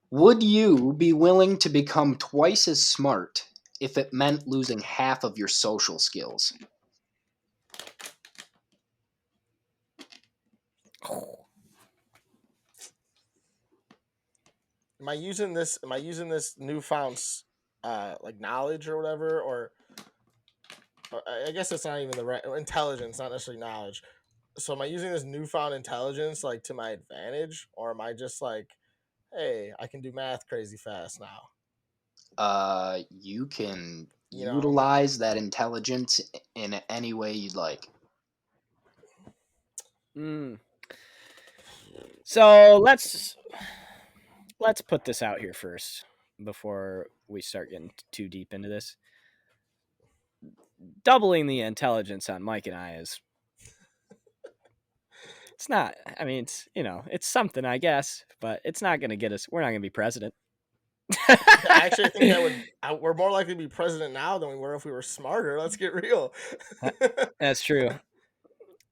Would you be willing to become twice as smart if it meant losing half of your social skills? Am I using this? Newfound like knowledge or whatever? Or I guess it's not even the right intelligence, not necessarily knowledge. So am I using this newfound intelligence like to my advantage, or am I just like, hey, I can do math crazy fast now? You can You know, utilize that intelligence in any way you'd like. So let's put this out here first before we start getting too deep into this. Doubling the intelligence on Mike and I is, it's not, I mean, it's, it's something, I guess, but it's not going to get us, we're not going to be president. Actually, I think we're more likely to be president now than we were if we were smarter. Let's get real. That's true.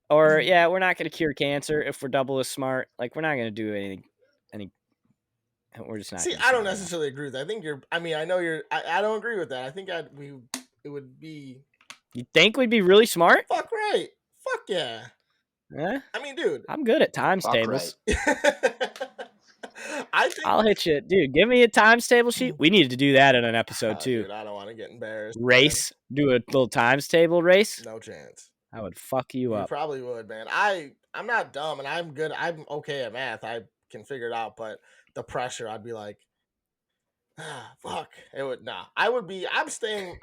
Or yeah, we're not going to cure cancer if we're double as smart. Like, we're not going to do anything. We're just not. See, I don't necessarily agree with that. I think you're. I mean, I know you're. I don't agree with that. I think it would be. You think we'd be really smart? Fuck right. Fuck yeah. Yeah. I mean, dude, I'm good at times Fuck tables. I think I'll hit you, dude. Give me a times table sheet. We needed to do that in an episode too. Dude, I don't want to get embarrassed. Race, do a little times table race. No chance. I would fuck you up. You probably would, man. I'm not dumb, and I'm good. I'm okay at math. I can figure it out, but the pressure, I'd be like, fuck. It would I would be. I'm staying.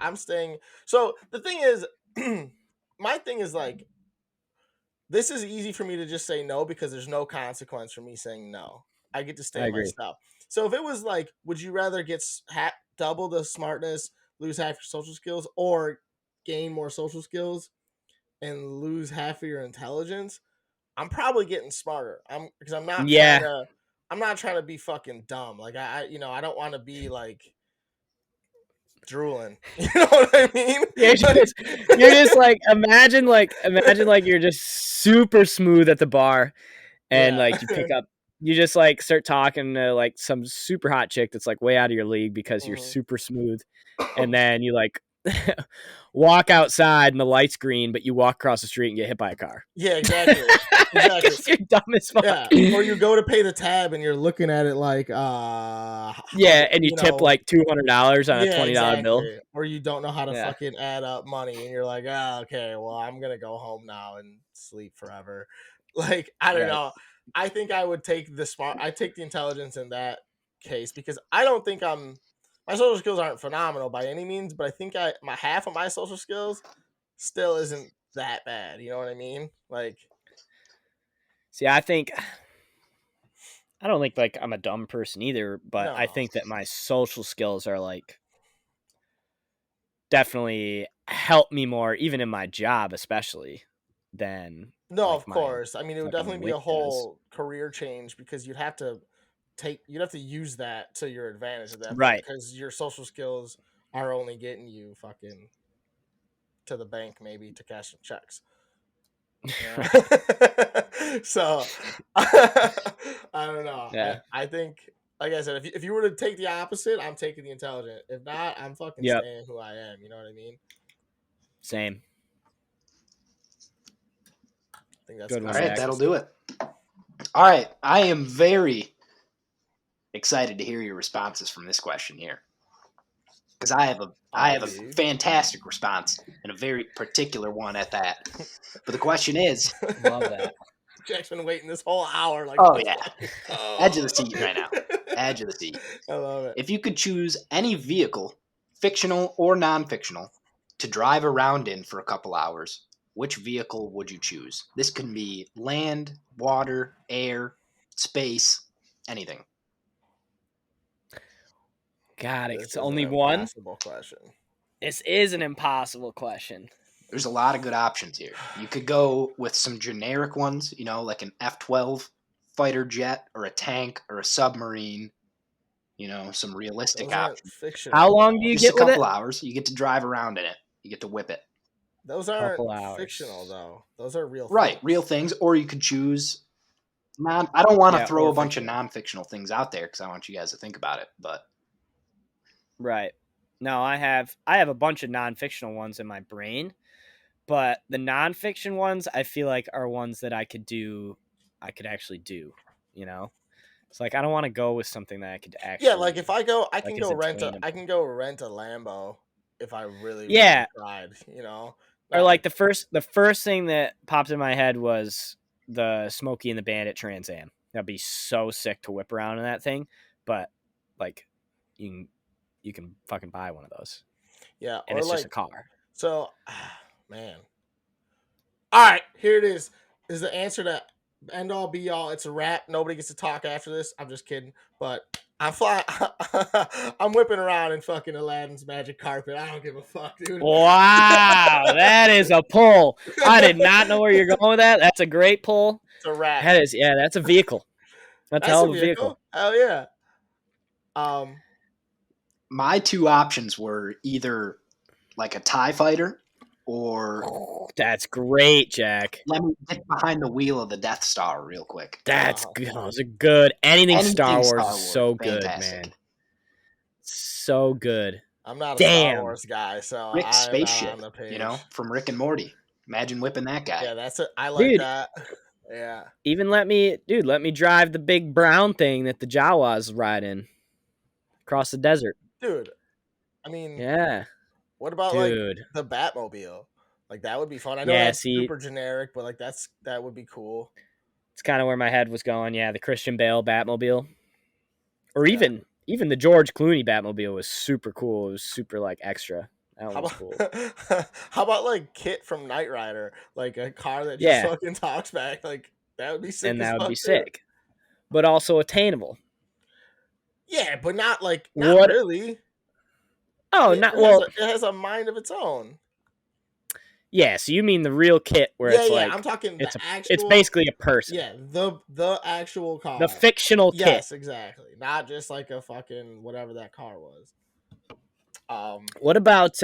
So the thing is, my thing is like, this is easy for me to just say no because there's no consequence for me saying no. I get to stay in my stuff. So if it was like, would you rather get double the smartness, lose half your social skills, or gain more social skills and lose half of your intelligence? I'm probably getting smarter. Because I'm not trying to be fucking dumb. Like I don't want to be like drooling. You know what I mean? You're just like imagine you're just super smooth at the bar, and like you just like start talking to like some super hot chick that's like way out of your league because you're super smooth, and then you like walk outside and the light's green, but you walk across the street and get hit by a car. Yeah, exactly. You're dumb as fuck. Yeah. Or you go to pay the tab and you're looking at it like, and you tip like $200 on a $20 bill. Or you don't know how to fucking add up money and you're like, okay, well, I'm gonna go home now and sleep forever. Like, I don't know. I think I would take I take the intelligence in that case because I don't think my social skills aren't phenomenal by any means, but I think my half of my social skills still isn't that bad. You know what I mean? Like, see, I don't think like I'm a dumb person either, but I think that my social skills are like definitely help me more, even in my job, especially than. No, like of course. I mean, it would definitely be a whole career change because you'd have to use that to your advantage at that point, right? Because your social skills are only getting you fucking to the bank, maybe to cash some checks. So I don't know. Yeah. I think, like I said, if you were to take the opposite, I'm taking the intelligent. If not, I'm fucking staying who I am. You know what I mean? Same. I think that's good. All right, that'll do it. All right, I am very excited to hear your responses from this question here, because I have a fantastic response and a very particular one at that. But the question is, love that. Jack's been waiting this whole hour. Like, oh yeah, edge of the seat right now. Edge of the seat. I love it. If you could choose any vehicle, fictional or non-fictional, to drive around in for a couple hours, which vehicle would you choose? This can be land, water, air, space, anything. God, it's only one? Impossible question. This is an impossible question. There's a lot of good options here. You could go with some generic ones, like an F-12 fighter jet or a tank or a submarine, some realistic options. How long do you get with it? Just a couple hours. You get to drive around in it. You get to whip it. Those aren't fictional, though. Those are real things. Right, real things. Or you could choose I don't want to throw a bunch of non-fictional things out there because I want you guys to think about it. But right. No, I have a bunch of non-fictional ones in my brain, but the non-fiction ones I feel like are ones that I could actually do. It's like I don't want to go with something that I could actually. Yeah, like if I go, I can go rent a Lambo if I really, really Yeah. tried, you know. Or Not like the first thing that popped in my head was the Smokey and the Bandit Trans Am. That'd be so sick to whip around in that thing, but like you can fucking buy one of those, yeah, and or it's just like a car. so, man. All right, here it is. Is the answer to end all be all? It's a wrap. Nobody gets to talk after this. I'm just kidding, but I'm flying. I'm whipping around in fucking Aladdin's magic carpet. I don't give a fuck, dude. Wow, that is a pull. I did not know where you're going with that. That's a great pull. It's a wrap. That is, yeah, that's a vehicle. That's a That's hell a of a vehicle. Hell yeah. My two options were either like a TIE fighter or That's great, Jack. let me get behind the wheel of the Death Star real quick. That's good. Those are good. Anything Star Wars is so good, fantastic. man. So good. I'm not a Star Damn. Wars guy, so Rick's I'm spaceship, not on the page. you know, from Rick and Morty. Imagine whipping that guy. Yeah, that's it. I like Dude. that. Yeah. Even let me drive the big brown thing that the Jawas ride in across the desert. Dude, I mean, Yeah. what about Dude. like the Batmobile? Like that would be fun. I know Yeah, that's see- super generic, but like that would be cool. It's kind of where my head was going. Yeah, the Christian Bale Batmobile. Or even the George Clooney Batmobile was super cool. It was super like extra. That one was cool. How about like Kit from Knight Rider? Like a car that just Yeah. fucking talks back. Like that would be sick. And as that would fuck, be too. sick. But also attainable. Yeah, but not What- really. Oh, It has a mind of its own. Yeah, so you mean the real Kit where it's like I'm talking it's the actual. it's basically a person. Yeah, the actual car. The fictional Kit. Yes, exactly. Not just like a fucking whatever that car was. What about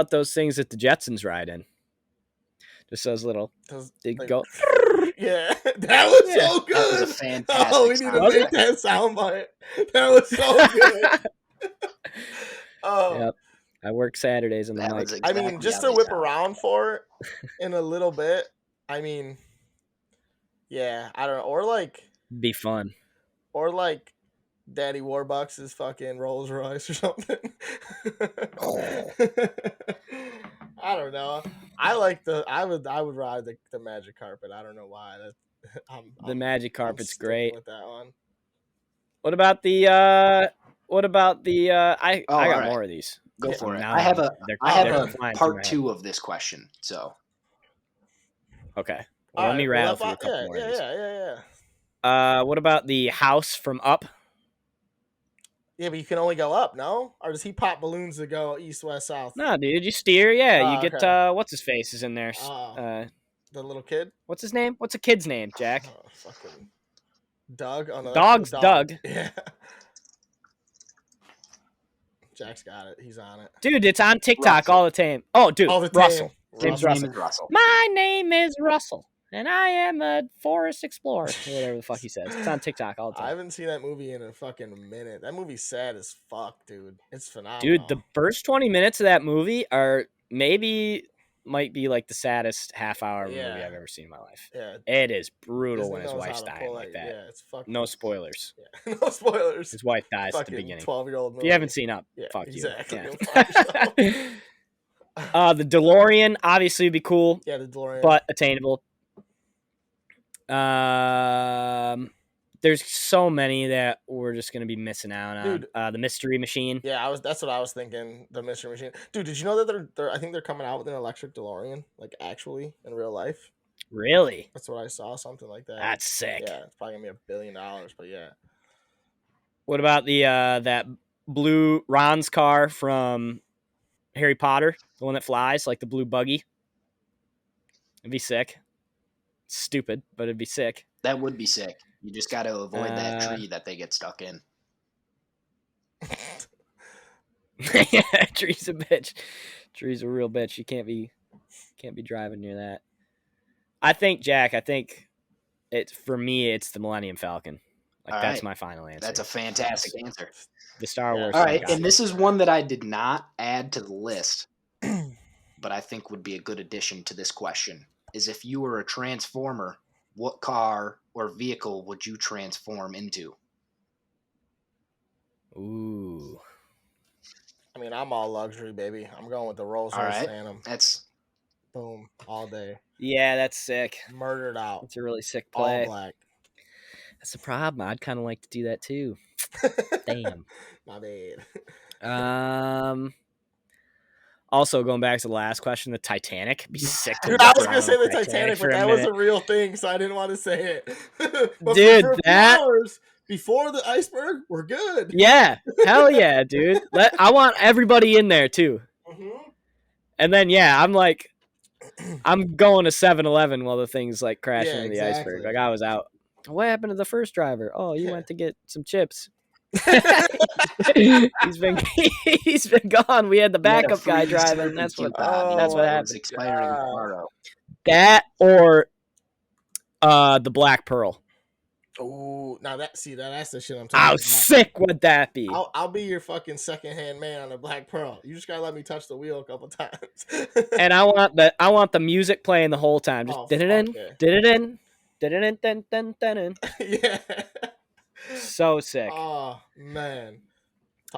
those things that the Jetsons ride in? Just those little they like, go. Yeah, that was so good. That was a fantastic Oh, we need to sound make effect. that soundbite. That was so good. Oh, Yep. I work Saturdays in the That mic. was I mean, exactly just how to they whip sound. around for it in a little bit. I mean, yeah, I don't know, or like Be fun. Daddy Warbucks' fucking Rolls Royce or something. I don't know. I would ride the magic carpet. I don't know why. The magic carpet's sticking great. with that one. What about the I got right. more of these. Go for it. Now I have they're a flying through my part head. 2 of this question. So Okay. Well, let me rattle through a couple more of these. Yeah. What about the house from Up? Yeah, but you can only go up, no? Or does he pop balloons to go east, west, south? No, dude, you steer. Yeah, you get okay. what's his face is in there. The little kid. What's his name? What's a kid's name? Jack. Fucking Doug. Oh, no, Dog's Doug. Yeah. Jack's got it. He's on it. Dude, it's on TikTok all the time. Oh, dude, All the Russell. time. his name is Russell. My name is Russell, and I am a forest explorer. Or whatever the fuck he says. It's on TikTok all the time. I haven't seen that movie in a fucking minute. That movie's sad as fuck, dude. It's phenomenal. Dude, the first 20 minutes of that movie might be like the saddest half-hour movie I've ever seen in my life. Yeah. It is brutal Disney when his knows wife's how to dying pull like it. that. Yeah, it's fucking. No spoilers. Yeah. No spoilers. His wife dies at the Fucking beginning. 12-year-old If movie. you haven't seen Up, fuck exactly. you. Yeah. The DeLorean obviously would be cool. Yeah, the DeLorean. But attainable. There's so many that we're just gonna be missing out on. Dude, the Mystery Machine. Yeah, that's what I was thinking. The Mystery Machine. Dude, did you know that I think they're coming out with an electric DeLorean, like actually in real life? Really? That's what I saw. Something like that. That's sick. Yeah, it's probably gonna be $1 billion, but yeah. What about the that blue Ron's car from Harry Potter, the one that flies, like the blue buggy? It'd be sick. It's stupid, but it'd be sick. That would be sick. You just got to avoid that tree that they get stuck in. Yeah, tree's a bitch. Tree's a real bitch. You can't be driving near that. I think, Jack. For me, it's the Millennium Falcon. Like All that's right. my final answer. That's a fantastic answer. The Star Wars. All right, and this is one that I did not add to the list, but I think would be a good addition to this question. Is if you were a transformer, what car or vehicle would you transform into? Ooh. I mean, I'm all luxury, baby. I'm going with the Rolls All Royce right. Phantom. That's Boom, all day. Yeah, that's sick. Murdered out. That's a really sick All play. black. That's the problem. I'd kind of like to do that too. Damn. My bad. Also, going back to the last question, the Titanic. It'd be sick to Dude, I walk was gonna around say on the Titanic, for but a that was minute. a real thing, so I didn't want to say it. But Dude, for a few that- hours before the iceberg, we're good. Yeah, hell yeah, dude. I want everybody in there too. Mm-hmm. And then yeah, I'm like, I'm going to 7-Eleven while the thing's like crashing Yeah, into the iceberg. exactly. Like I was out. What happened to the first driver? Oh, you went to get some chips. he's been gone. We had the You had a backup guy free driving. Slurpee That's what coupon. Yeah, that's what Oh, it happened. was expiring God. tomorrow. That or the Black Pearl. Oh, now that's the shit I'm talking How about. sick would that be? I'll be your fucking secondhand man on the Black Pearl. You just gotta let me touch the wheel a couple times. And I want the music playing the whole time. Just Oh, did it fuck in, yeah. did it in, did it in, dun, in. Yeah. So sick. Oh man.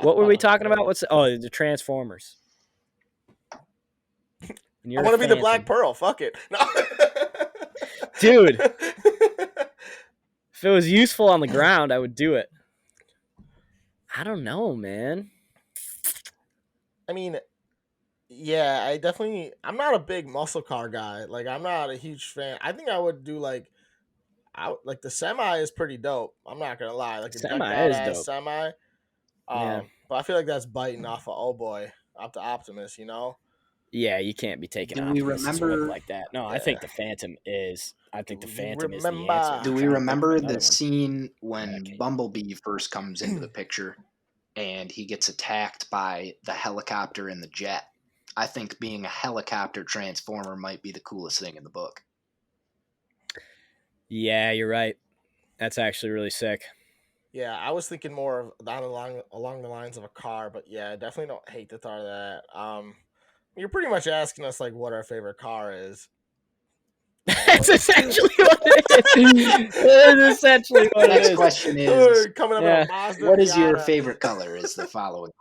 What were we talking about? The Transformers. I want to be the Black Pearl. Fuck it. No. Dude. If it was useful on the ground, I would do it. I don't know, man. I mean, yeah, I'm not a big muscle car guy. Like, I'm not a huge fan. I think I would do like the semi is pretty dope. I'm not gonna lie. Like a Semi is dope. semi. Yeah. But I feel like that's biting off of oh boy, up to Optimus, you know? Yeah, you can't be taking Do we Optimus remember- like that. No, I Yeah. think the Phantom is. I think the Do you Phantom is the remember- answer. Do I'm we trying to think of remember another the one. scene when Okay. Bumblebee first comes into the picture and he gets attacked by the helicopter and the jet? I think being a helicopter transformer might be the coolest thing in the book. Yeah, you're right. That's actually really sick. Yeah, I was thinking more of down along the lines of a car, but yeah, I definitely don't hate the thought of that. You're pretty much asking us like what our favorite car is. That's essentially what it is. That is essentially what it Next is. question is, Coming up Yeah. on Mazda what is your Miata. favorite color? Is the following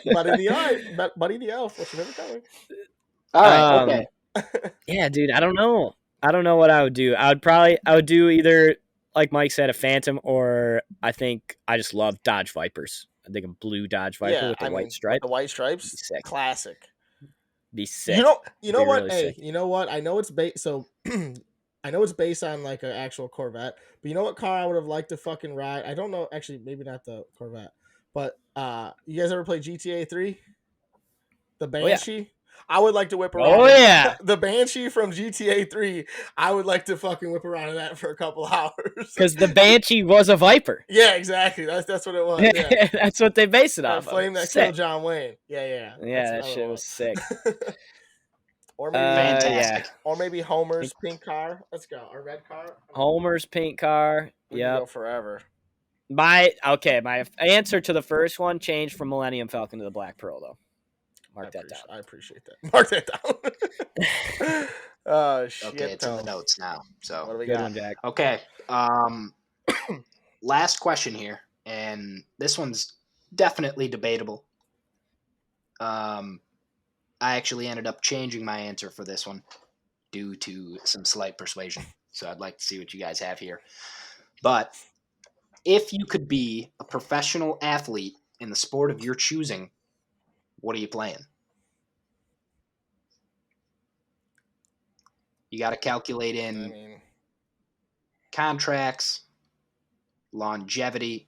Buddy the Elf. What's your favorite color? All right, okay. Yeah, dude, I don't know. I don't know what I would do. I would do either, like Mike said, a Phantom, or I think I just love Dodge Vipers. I think a blue Dodge Viper with the white stripe. The white stripes, Be sick. classic. Be sick. You know Be what? really Hey, sick. you know what? I know it's based. So, I know it's based on like an actual Corvette. But you know what car I would have liked to fucking ride? I don't know. Actually, maybe not the Corvette. But you guys ever play GTA 3? The Banshee. I would like to whip around. Oh yeah, the Banshee from GTA 3. I would like to fucking whip around in that for a couple hours. because the Banshee was a Viper. Yeah, exactly. That's what it was. Yeah. That's what they base it That off flame of. that Sick. killed John Wayne. Yeah. Yeah, that That's shit was sick. Or maybe Fantastic. Yeah. Or maybe Homer's pink car. Let's go. Or red car. Homer's pink car. We can Yep. go forever. My answer to the first one changed from Millennium Falcon to the Black Pearl though. Mark that down. I appreciate that. Mark that down. Oh shit. Okay, it's in the notes now. What do So we Good got? one, Jack. okay. Last question here, and this one's definitely debatable. I actually ended up changing my answer for this one due to some slight persuasion. So I'd like to see what you guys have here. But if you could be a professional athlete in the sport of your choosing, what are you playing? You got to calculate in contracts, longevity,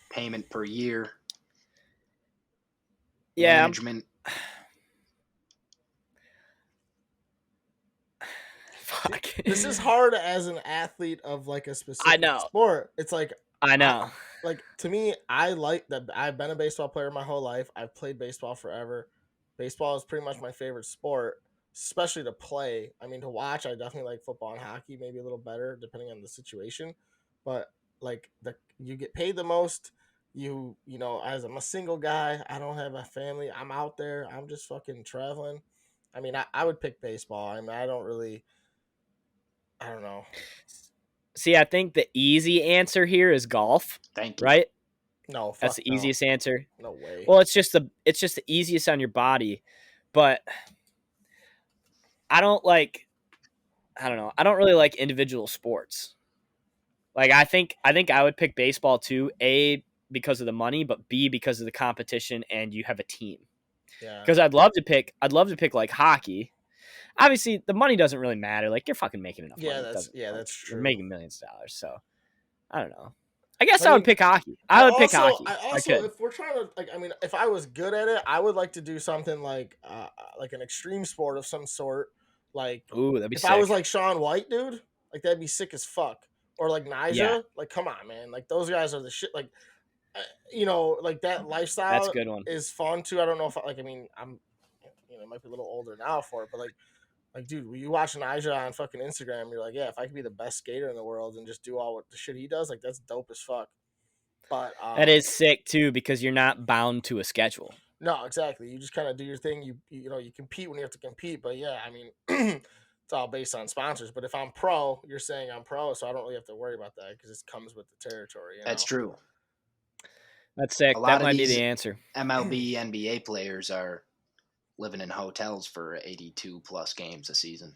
payment per year, Yeah. management. Fuck. This is hard as an athlete of like a specific sport. It's like I know. Like to me, I like that. I've been a baseball player my whole life. I've played baseball forever. Baseball is pretty much my favorite sport, especially to play. I mean, to watch, I definitely like football and hockey, maybe a little better depending on the situation. But like you get paid the most. You know, as I'm a single guy, I don't have a family. I'm out there. I'm just fucking traveling. I mean, I would pick baseball. I mean, I don't know. See, I think the easy answer here is golf. Thank you. Right? No, fuck That's the no. easiest answer. No way. Well, it's just the easiest on your body, but I don't like. I don't know. I don't really like individual sports. Like I think I would pick baseball too. A, because of the money, but B, because of the competition and you have a team. Yeah. Because I'd love to pick like hockey. Obviously, the money doesn't really matter. Like you're fucking making enough money. That's Like, true. You're making millions of dollars, so I don't know. I guess I I would mean, pick hockey. I would pick hockey. I also, if we're trying to like, I mean, if I was good at it, I would like to do something like an extreme sport of some sort. Like, Ooh, that'd be if sick. I was like Shaun White, dude, like that'd be sick as fuck. Or like Nyjah, Yeah. like come on, man, like those guys are the shit. Like, you know, like that lifestyle That's a good one. is fun too. I don't know if like, I mean, I'm, you know, might be a little older now for it, but like, dude, when you watch Nyjah on fucking Instagram, you're like, yeah, if I could be the best skater in the world and just do all what the shit he does, like that's dope as fuck. But that is sick too because you're not bound to a schedule. No, exactly. You just kind of do your thing. You know, you compete when you have to compete. But yeah, I mean, it's all based on sponsors. But if I'm pro, you're saying I'm pro, so I don't really have to worry about that because it comes with the territory. You know? That's true. That's sick. A lot That of might be these the answer. MLB, NBA players are living in hotels for 82 plus games a season.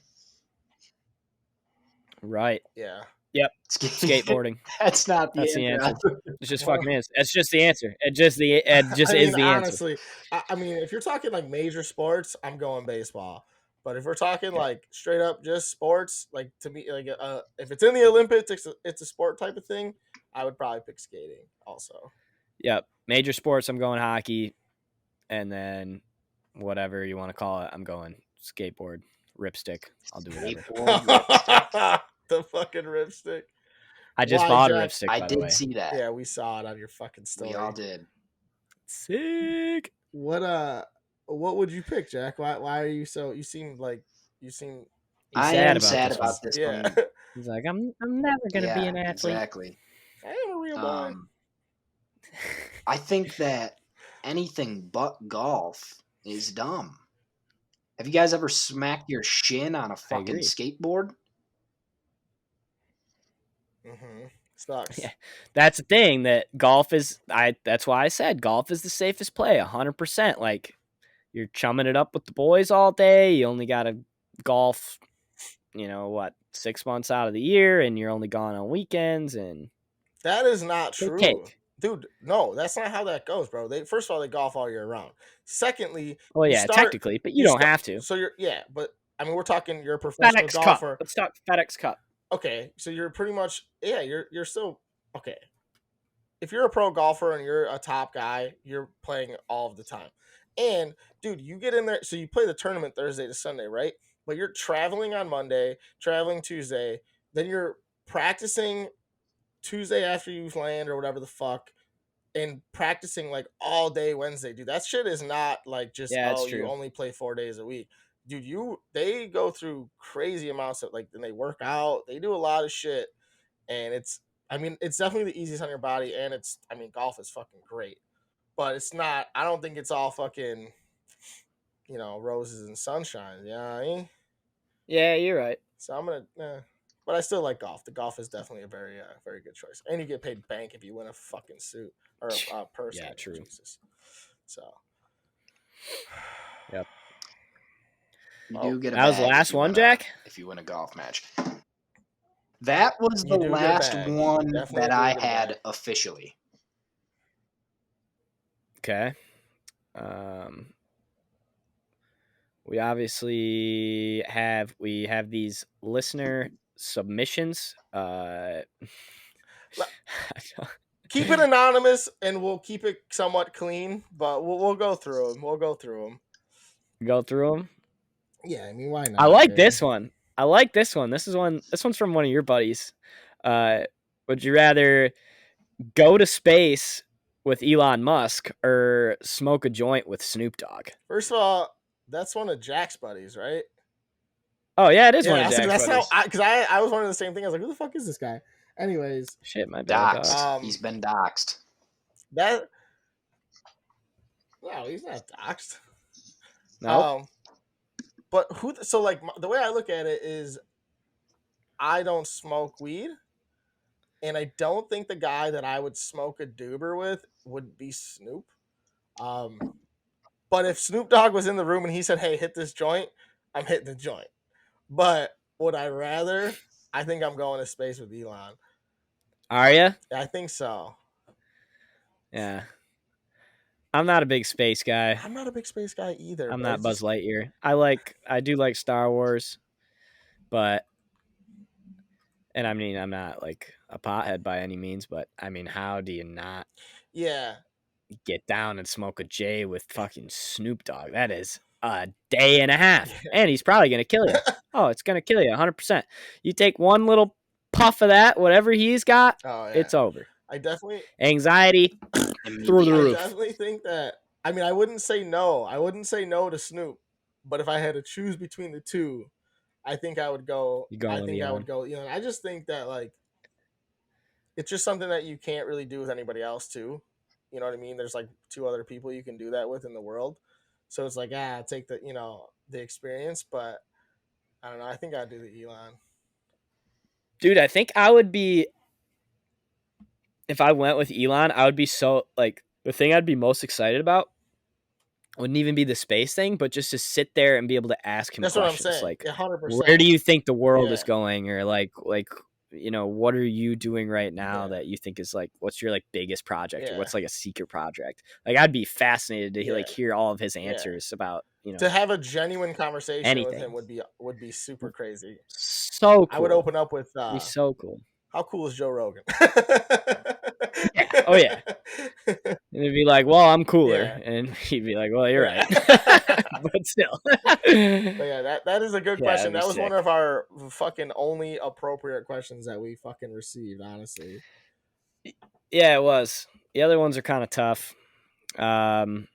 Right. Yeah. Yep. Skateboarding. That's not the answer. It's just fucking is. It's just the answer. It just is the honestly, answer. I mean, if you're talking like major sports, I'm going baseball. But if we're talking like straight up just sports, like to me, like if it's in the Olympics, it's a sport type of thing. I would probably pick skating also. Yep. Major sports, I'm going hockey, and then whatever you want to call it, I'm going skateboard, ripstick. I'll do whatever. The fucking ripstick. I just bought a Jack? ripstick. I by the did way. see that. Yeah, we saw it on your fucking story. We all did. Sick. What would you pick, Jack? Why are you so? You seem. I am sad about this yeah. one. He's like, I'm never gonna be an athlete. Exactly. I am a real boy. I think that anything but golf is dumb. Have you guys ever smacked your shin on a fucking skateboard? Mm-hmm. Sucks. Yeah, that's the thing that golf is. That's why I said golf is the safest play. 100%. Like you're chumming it up with the boys all day. You only got to golf, 6 months out of the year, and you're only gone on weekends. And that is not true, cake. Dude. No, that's not how that goes, bro. First of all, they golf all year round. Secondly, well, yeah, technically, but you don't have to. So but I mean, we're talking you're a professional FedEx golfer. Cup. Let's talk FedEx Cup. Okay, so you're pretty much you're still okay. If you're a pro golfer and you're a top guy, you're playing all of the time. And dude, you get in there, so you play the tournament Thursday to Sunday, right? But you're traveling on Monday, traveling Tuesday, then you're practicing Tuesday after you land or whatever the fuck, and practicing like all day Wednesday, dude. That shit is not like just you only play 4 days a week. Dude, they go through crazy amounts of and they work out, they do a lot of shit, and it's definitely the easiest on your body, and golf is fucking great, but it's not. I don't think it's all fucking, roses and sunshine. You know what I mean? Yeah, you're right. So I'm gonna, but I still like golf. The golf is definitely a very, very good choice, and you get paid bank if you win a fucking suit or a purse. Yeah, true. Jesus. So. Yep. You do get a that was the last one, Jack? If you win a golf match. That was the last one that I had officially. Okay. We obviously have these listener submissions. Keep it anonymous, and we'll keep it somewhat clean, but we'll go through them. Go through them. Yeah, I mean, why not? I like this one. This one's from one of your buddies. Would you rather go to space with Elon Musk or smoke a joint with Snoop Dogg? First of all, that's one of Jack's buddies, right? Oh yeah, it is one of Jack's buddies. Because I was wondering the same thing. I was like, who the fuck is this guy? Anyways, shit, my bad. He's been doxxed. No, he's not doxxed. No. But the way I look at it is, I don't smoke weed, and I don't think the guy that I would smoke a doober with would be Snoop. But if Snoop Dogg was in the room and he said, "Hey, hit this joint," I'm hitting the joint. But would I rather? I think I'm going to space with Elon. Are you? I think so. Yeah. I'm not a big space guy. I'm not a big space guy either. I'm but not it's Buzz just, Lightyear. I do like Star Wars, but and I mean I'm not like a pothead by any means, but I mean how do you not yeah, get down and smoke a J with fucking Snoop Dogg? That is a day and a half, Yeah. and he's probably gonna kill you. Oh, it's gonna kill you 100%. You take one little puff of that, whatever he's got, Oh yeah. it's over. I definitely Anxiety through the I roof. definitely think that. I mean, I wouldn't say no. I wouldn't say no to Snoop. But if I had to choose between the two, I think I would go. You going I with think I Elon? would go. I just think that like it's just something that you can't really do with anybody else too. You know what I mean? There's like two other people you can do that with in the world. So it's like, take the the experience, but I don't know. I think I'd do the Elon. Dude, I think I would be if I went with Elon, I would be so like the thing I'd be most excited about wouldn't even be the space thing, but just to sit there and be able to ask him That's what I'm questions saying. like, 100%. where do you think the world is Yeah. going, or like what are you doing right now Yeah. that you think is like what's your like biggest project or Yeah. what's like a secret project? Like I'd be fascinated to like Yeah. hear all of his answers about To have a genuine conversation with anything. him would be super crazy. So cool. I would open up with It'd be so cool. how cool is Joe Rogan? Yeah. Oh yeah. And it'd be like, well, I'm cooler. Yeah. And he'd be like, well, you're Yeah. right. But still. But yeah, that is a good Yeah, question. that'd be That was sick. one of our fucking only appropriate questions that we fucking received, honestly. Yeah, it was. The other ones are kind of tough. I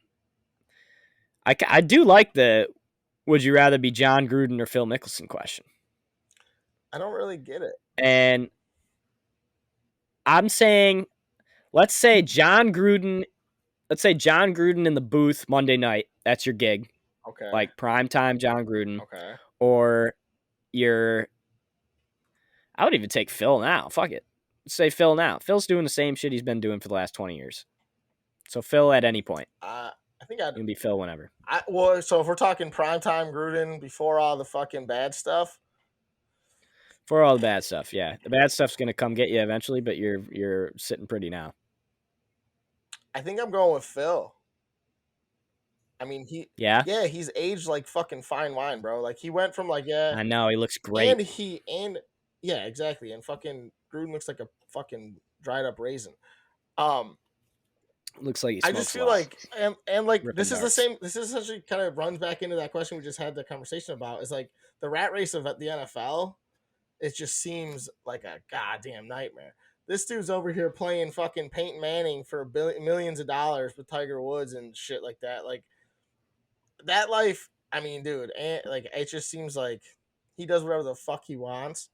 do like the would you rather be John Gruden or Phil Mickelson question. I don't really get it. And I'm saying, let's say John Gruden in the booth Monday night. That's your gig. Okay. Like primetime John Gruden. Okay. Or I would even take Phil now. Fuck it. Let's say Phil now. Phil's doing the same shit he's been doing for the last 20 years. So Phil at any point. I think You can be Phil whenever. so if we're talking primetime Gruden before all the fucking bad stuff. For all the bad stuff, yeah. The bad stuff's gonna come get you eventually, but you're sitting pretty now. I think I'm going with Phil. I mean, Yeah? he's aged like fucking fine wine, bro. Like he went from like I know, he looks great. and yeah, exactly. And fucking Gruden looks like a fucking dried up raisin. Looks like he I smokes just feel less. like and like Ripping this is the darts. same. This is essentially kind of runs back into that question we just had the conversation about. Is like the rat race of the NFL. It just seems like a goddamn nightmare. This dude's over here playing fucking Peyton Manning for millions of dollars with Tiger Woods and shit like that. Like that life. I mean, dude, and like it just seems like he does whatever the fuck he wants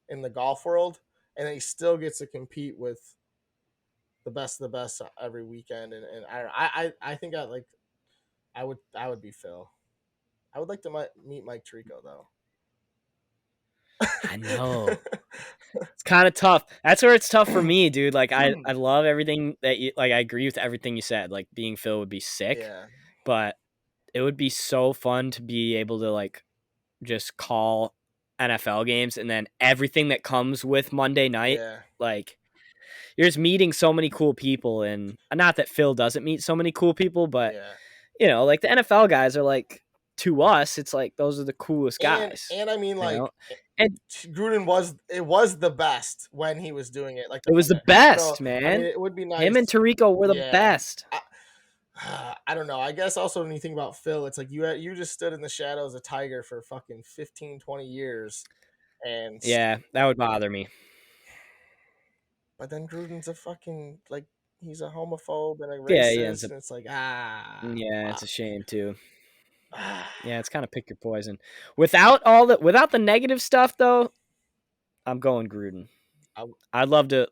in the golf world, and he still gets to compete with the best of the best every weekend. And I think I would be Phil. I would like to meet Mike Tirico though. I know. It's kind of tough. That's where it's tough for me, dude. Like I love everything that you like. I agree with everything you said. Like being Phil would be sick, Yeah. but it would be so fun to be able to like just call NFL games and then everything that comes with Monday night. Yeah. Like you're just meeting so many cool people, and not that Phil doesn't meet so many cool people, but Yeah. like the NFL guys are like to us, it's like those are the coolest guys. And I mean, like, and Gruden was the best when he was doing it. Like, it was the best, man. I mean, it would be nice. Him and Tirico were the best. I don't know. I guess also when you think about Phil, it's like you just stood in the shadows of Tiger for fucking 15, 20 years. And yeah, that would bother me. But then Gruden's a fucking, like, he's a homophobe and a racist. Yeah, and it's like, yeah, it's a shame, too. Yeah, it's kind of pick your poison. Without the negative stuff, though, I'm going Gruden. I'd love to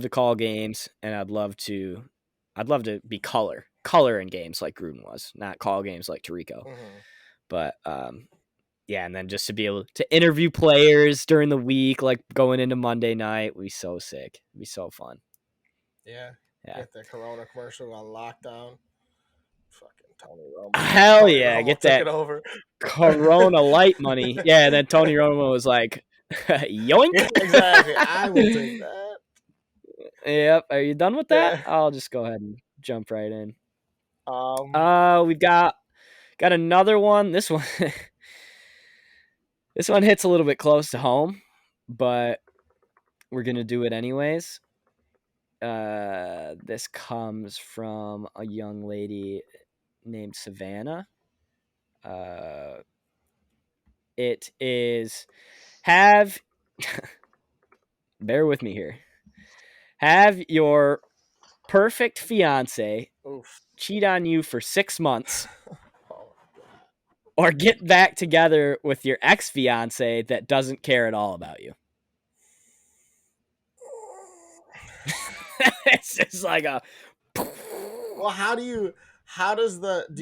call games, and I'd love to be color in games like Gruden was, not call games like Tirico. Mm-hmm. But yeah, and then just to be able to interview players during the week, like going into Monday night, would be so sick. It'd be so fun. Yeah. Yeah. Get the Corona commercial on lockdown. Fucking Tony Romo. Hell Tony yeah, Romo get took that it over. Corona light money. Yeah, and then Tony Romo was like, yoink. Exactly. I will take that. Yep. Are you done with that? Yeah. I'll just go ahead and jump right in. Um, We've got another one. This one this one hits a little bit close to home, but we're gonna do it anyways. This comes from a young lady named Savannah. It is have bear with me here. Have your perfect fiance oof. cheat on you for 6 months Oh, or get back together with your ex-fiance that doesn't care at all about you. It's just like a well, do you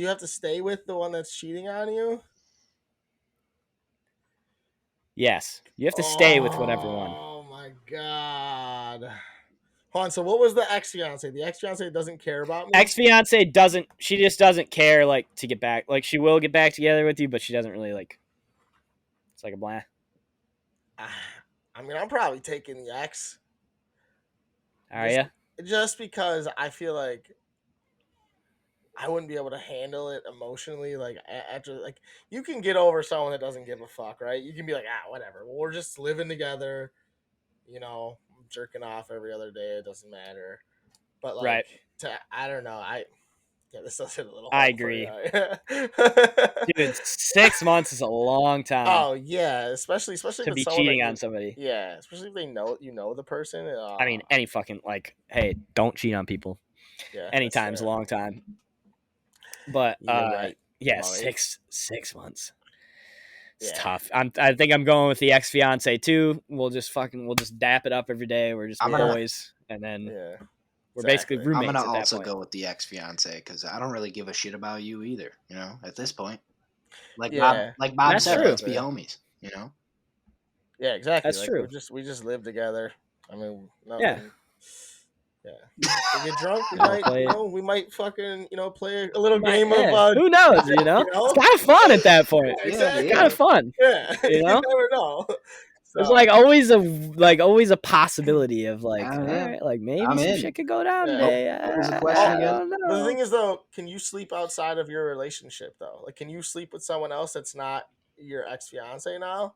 have to stay with the one that's cheating on you? yes, you have to stay with whatever one. Oh my god. Hold on, so what was the ex-fiance? The ex-fiance doesn't care about me? Ex-fiance she just doesn't care like to get back. Like she will get back together with you, but she doesn't really like. It's like a blah. I mean, I'm probably taking the ex. Are you? Just because I feel like I wouldn't be able to handle it emotionally. Like after, like you can get over someone that doesn't give a fuck, right? You can be like, whatever. Well, we're just living together. You know, jerking off every other day. It doesn't matter. But like, Right. I don't know. This does hit a little. I hard agree. for you. Dude, 6 months is a long time. Oh yeah, especially to with be someone cheating that on somebody. Yeah, especially if they know the person. I mean, any fucking like, hey, don't cheat on people. Yeah, Anytime's a long time. But you're right. yeah, Molly. 6 months. It's Yeah. tough. I think I'm going with the ex-fiance too. We'll just dap it up every day. We're just boys, and then Yeah. we're basically I'm roommates gonna at that also point. go with the ex-fiance because I don't really give a shit about you either. You know, at this point, like Yeah. Bob That's said, true. let's be homies. You know. Yeah, exactly. That's like true. we just live together. I mean, nothing. Yeah. Yeah. We get drunk. We might fucking play a little Might- game yeah. of. Who knows? You know, it's kind of fun at that point. Yeah, exactly. Kind of fun. Yeah. You know? never know. There's So, always a possibility of like, Yeah. all right, like maybe I'm some in. shit could go down Yeah. today. What was the question again? I don't know. But the thing is, though, can you sleep outside of your relationship though? Like, can you sleep with someone else that's not your ex fiance now,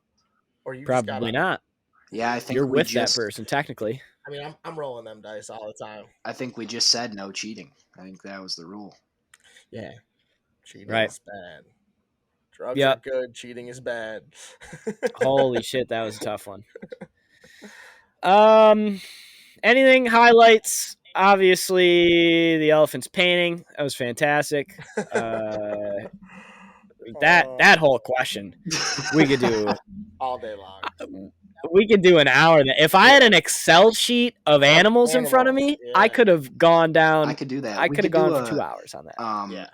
or you just Probably gotta? not. Yeah, I think You're we with just. that person technically. I mean, I'm rolling them dice all the time. I think we just said no cheating. I think that was the rule. Yeah, cheating Right. is bad. Drugs Yep. are good. Cheating is bad. Holy shit, that was a tough one. Anything highlights? Obviously, the elephant's painting. That was fantastic. That whole question we could do all day long. We could do an hour. If I had an Excel sheet of animals in front of me, yeah. I could have gone down. I could do that. I We could have could do gone for a, 2 hours on that. Yeah.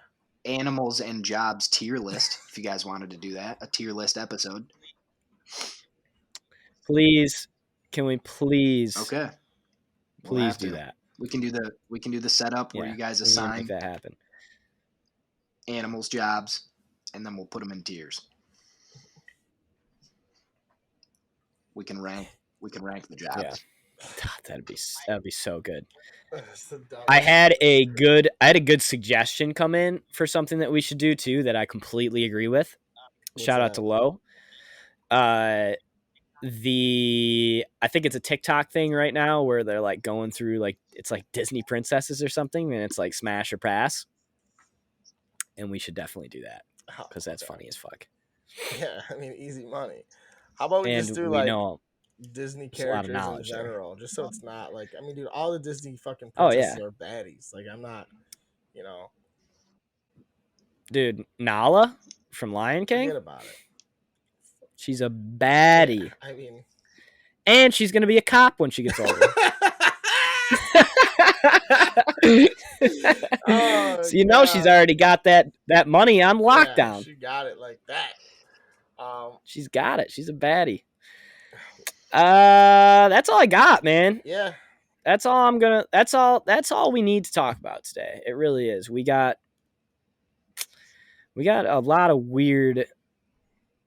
Animals and jobs tier list. If you guys wanted to do that, a tier list episode. Please, can we please? Okay. Please do that. We can do the setup where you guys assign make that happen. Animals, jobs, and then we'll put them in tiers. We can rank the jobs. Yeah. That'd be so good. The I had a good suggestion come in for something that we should do too that I completely agree with. Shout out to Lo. I think it's a TikTok thing right now where they're like going through like it's like Disney princesses or something, and it's like smash or pass. And we should definitely do that because that's funny as fuck. Yeah, I mean, easy money. How about we just do like Disney characters in general, just so it's not like, I mean, dude, all the Disney fucking princesses are baddies. Like, I'm not, Dude, Nala from Lion King. Forget about it. She's a baddie. Yeah, I mean, and she's gonna be a cop when she gets older. So she's already got that money on lockdown. Yeah, she got it like that. She's got it. She's a baddie. That's all I got, man. Yeah. that's all I'm gonna. That's all we need to talk about today. It really is. We got a lot of weird.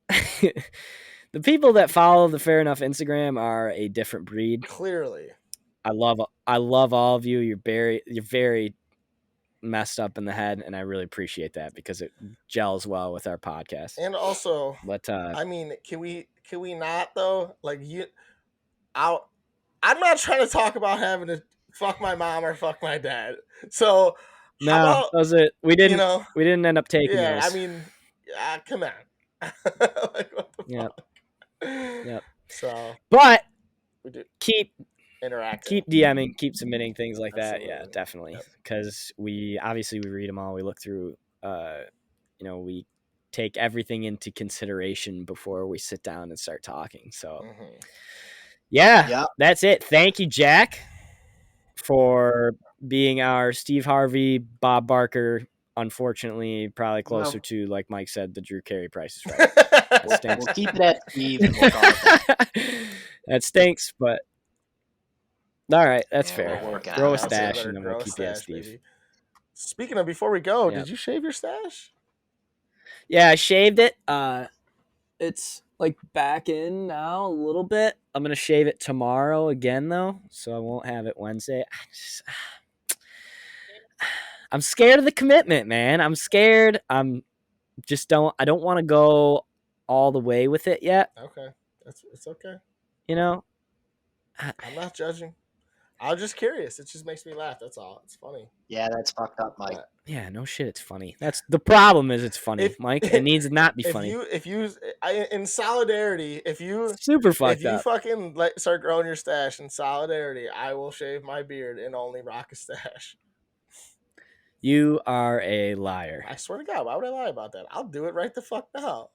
The people that follow the Fair Enough Instagram are a different breed. Clearly. I love all of you. You're very messed up in the head, and I really appreciate that because it gels well with our podcast. And also, but I mean, can we not though? Like I'm not trying to talk about having to fuck my mom or fuck my dad. So how no, about, those are, we didn't end up taking yeah, those. I mean, come on. Like, what the Yep. fuck? Yep. So, but we do keep interacting, keep DMing, keep submitting things like Absolutely. that. Yeah, definitely. Yep. Because we read them all. We look through. We take everything into consideration before we sit down and start talking. So, yeah, that's it. Thank you, Jack, for being our Steve Harvey, Bob Barker. Unfortunately, probably closer to, like Mike said, the Drew Carey Price is Right. That stinks. We'll keep it at Steve and we'll call it that. That stinks, but all right, that's fair. We'll work it Grow out. a stash and then we'll keep you at Steve. Baby. Speaking of, before we go, did you shave your stash? Yeah, I shaved it. It's like back in now a little bit. I'm gonna shave it tomorrow again though, so I won't have it Wednesday. I'm scared of the commitment, man. I'm scared. I don't want to go all the way with it yet. Okay, it's okay. You know, I'm not judging. I'm just curious. It just makes me laugh. That's all. It's funny. Yeah, that's fucked up, Mike. Yeah, no shit. It's funny. That's the problem. Is it's funny, Mike. It needs to not be funny. If you, in solidarity, if you super fucked if you up. fucking start growing your stash in solidarity, I will shave my beard and only rock a stash. You are a liar. I swear to God, why would I lie about that? I'll do it right the fuck now.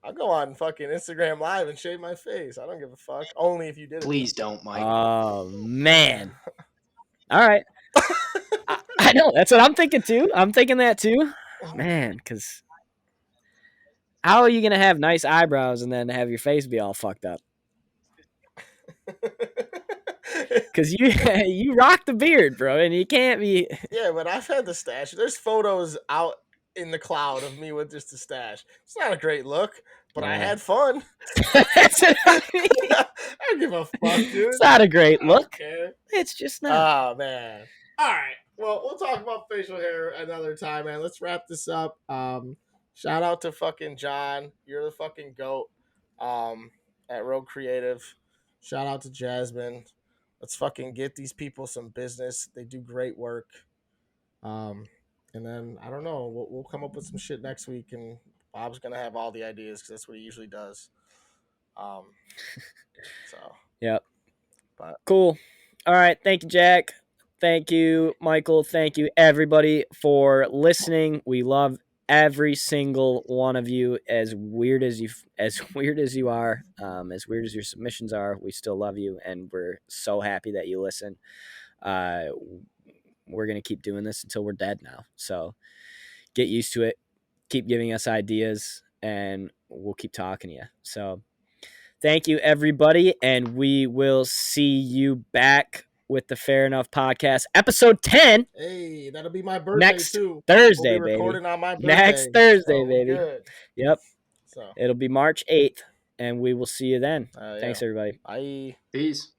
I'll go on fucking Instagram Live and shave my face. I don't give a fuck. Only if you did it. Please don't, Mike. Oh, man. All right. I know. That's what I'm thinking, too. I'm thinking that, too. Man, because how are you going to have nice eyebrows and then have your face be all fucked up? Because you rock the beard, bro, and you can't be... Yeah, but I've had the stash. There's photos out in the cloud of me with just a stash. It's not a great look, but I had fun. That's what I mean. I don't give a fuck, dude. It's not a great look. It's just not. Oh, man. All right. Well, we'll talk about facial hair another time, man. Let's wrap this up. Shout out to fucking John. You're the fucking GOAT at Rogue Creative. Shout out to Jasmine. Let's fucking get these people some business. They do great work. And then, I don't know, we'll come up with some shit next week, and Bob's going to have all the ideas because that's what he usually does. Yep. But cool. All right. Thank you, Jack. Thank you, Michael. Thank you, everybody, for listening. We love every single one of you. As weird as you are, as weird as your submissions are, we still love you, and we're so happy that you listen. We're gonna keep doing this until we're dead now. So get used to it. Keep giving us ideas, and we'll keep talking to you. So thank you, everybody, and we will see you back with the Fair Enough Podcast, episode 10. Hey, that'll be my birthday next too. Thursday, we'll be recording baby. On my birthday, next Thursday, so baby. Good. Yep. So it'll be March 8th, and we will see you then. Yeah. Thanks, everybody. Bye. Peace.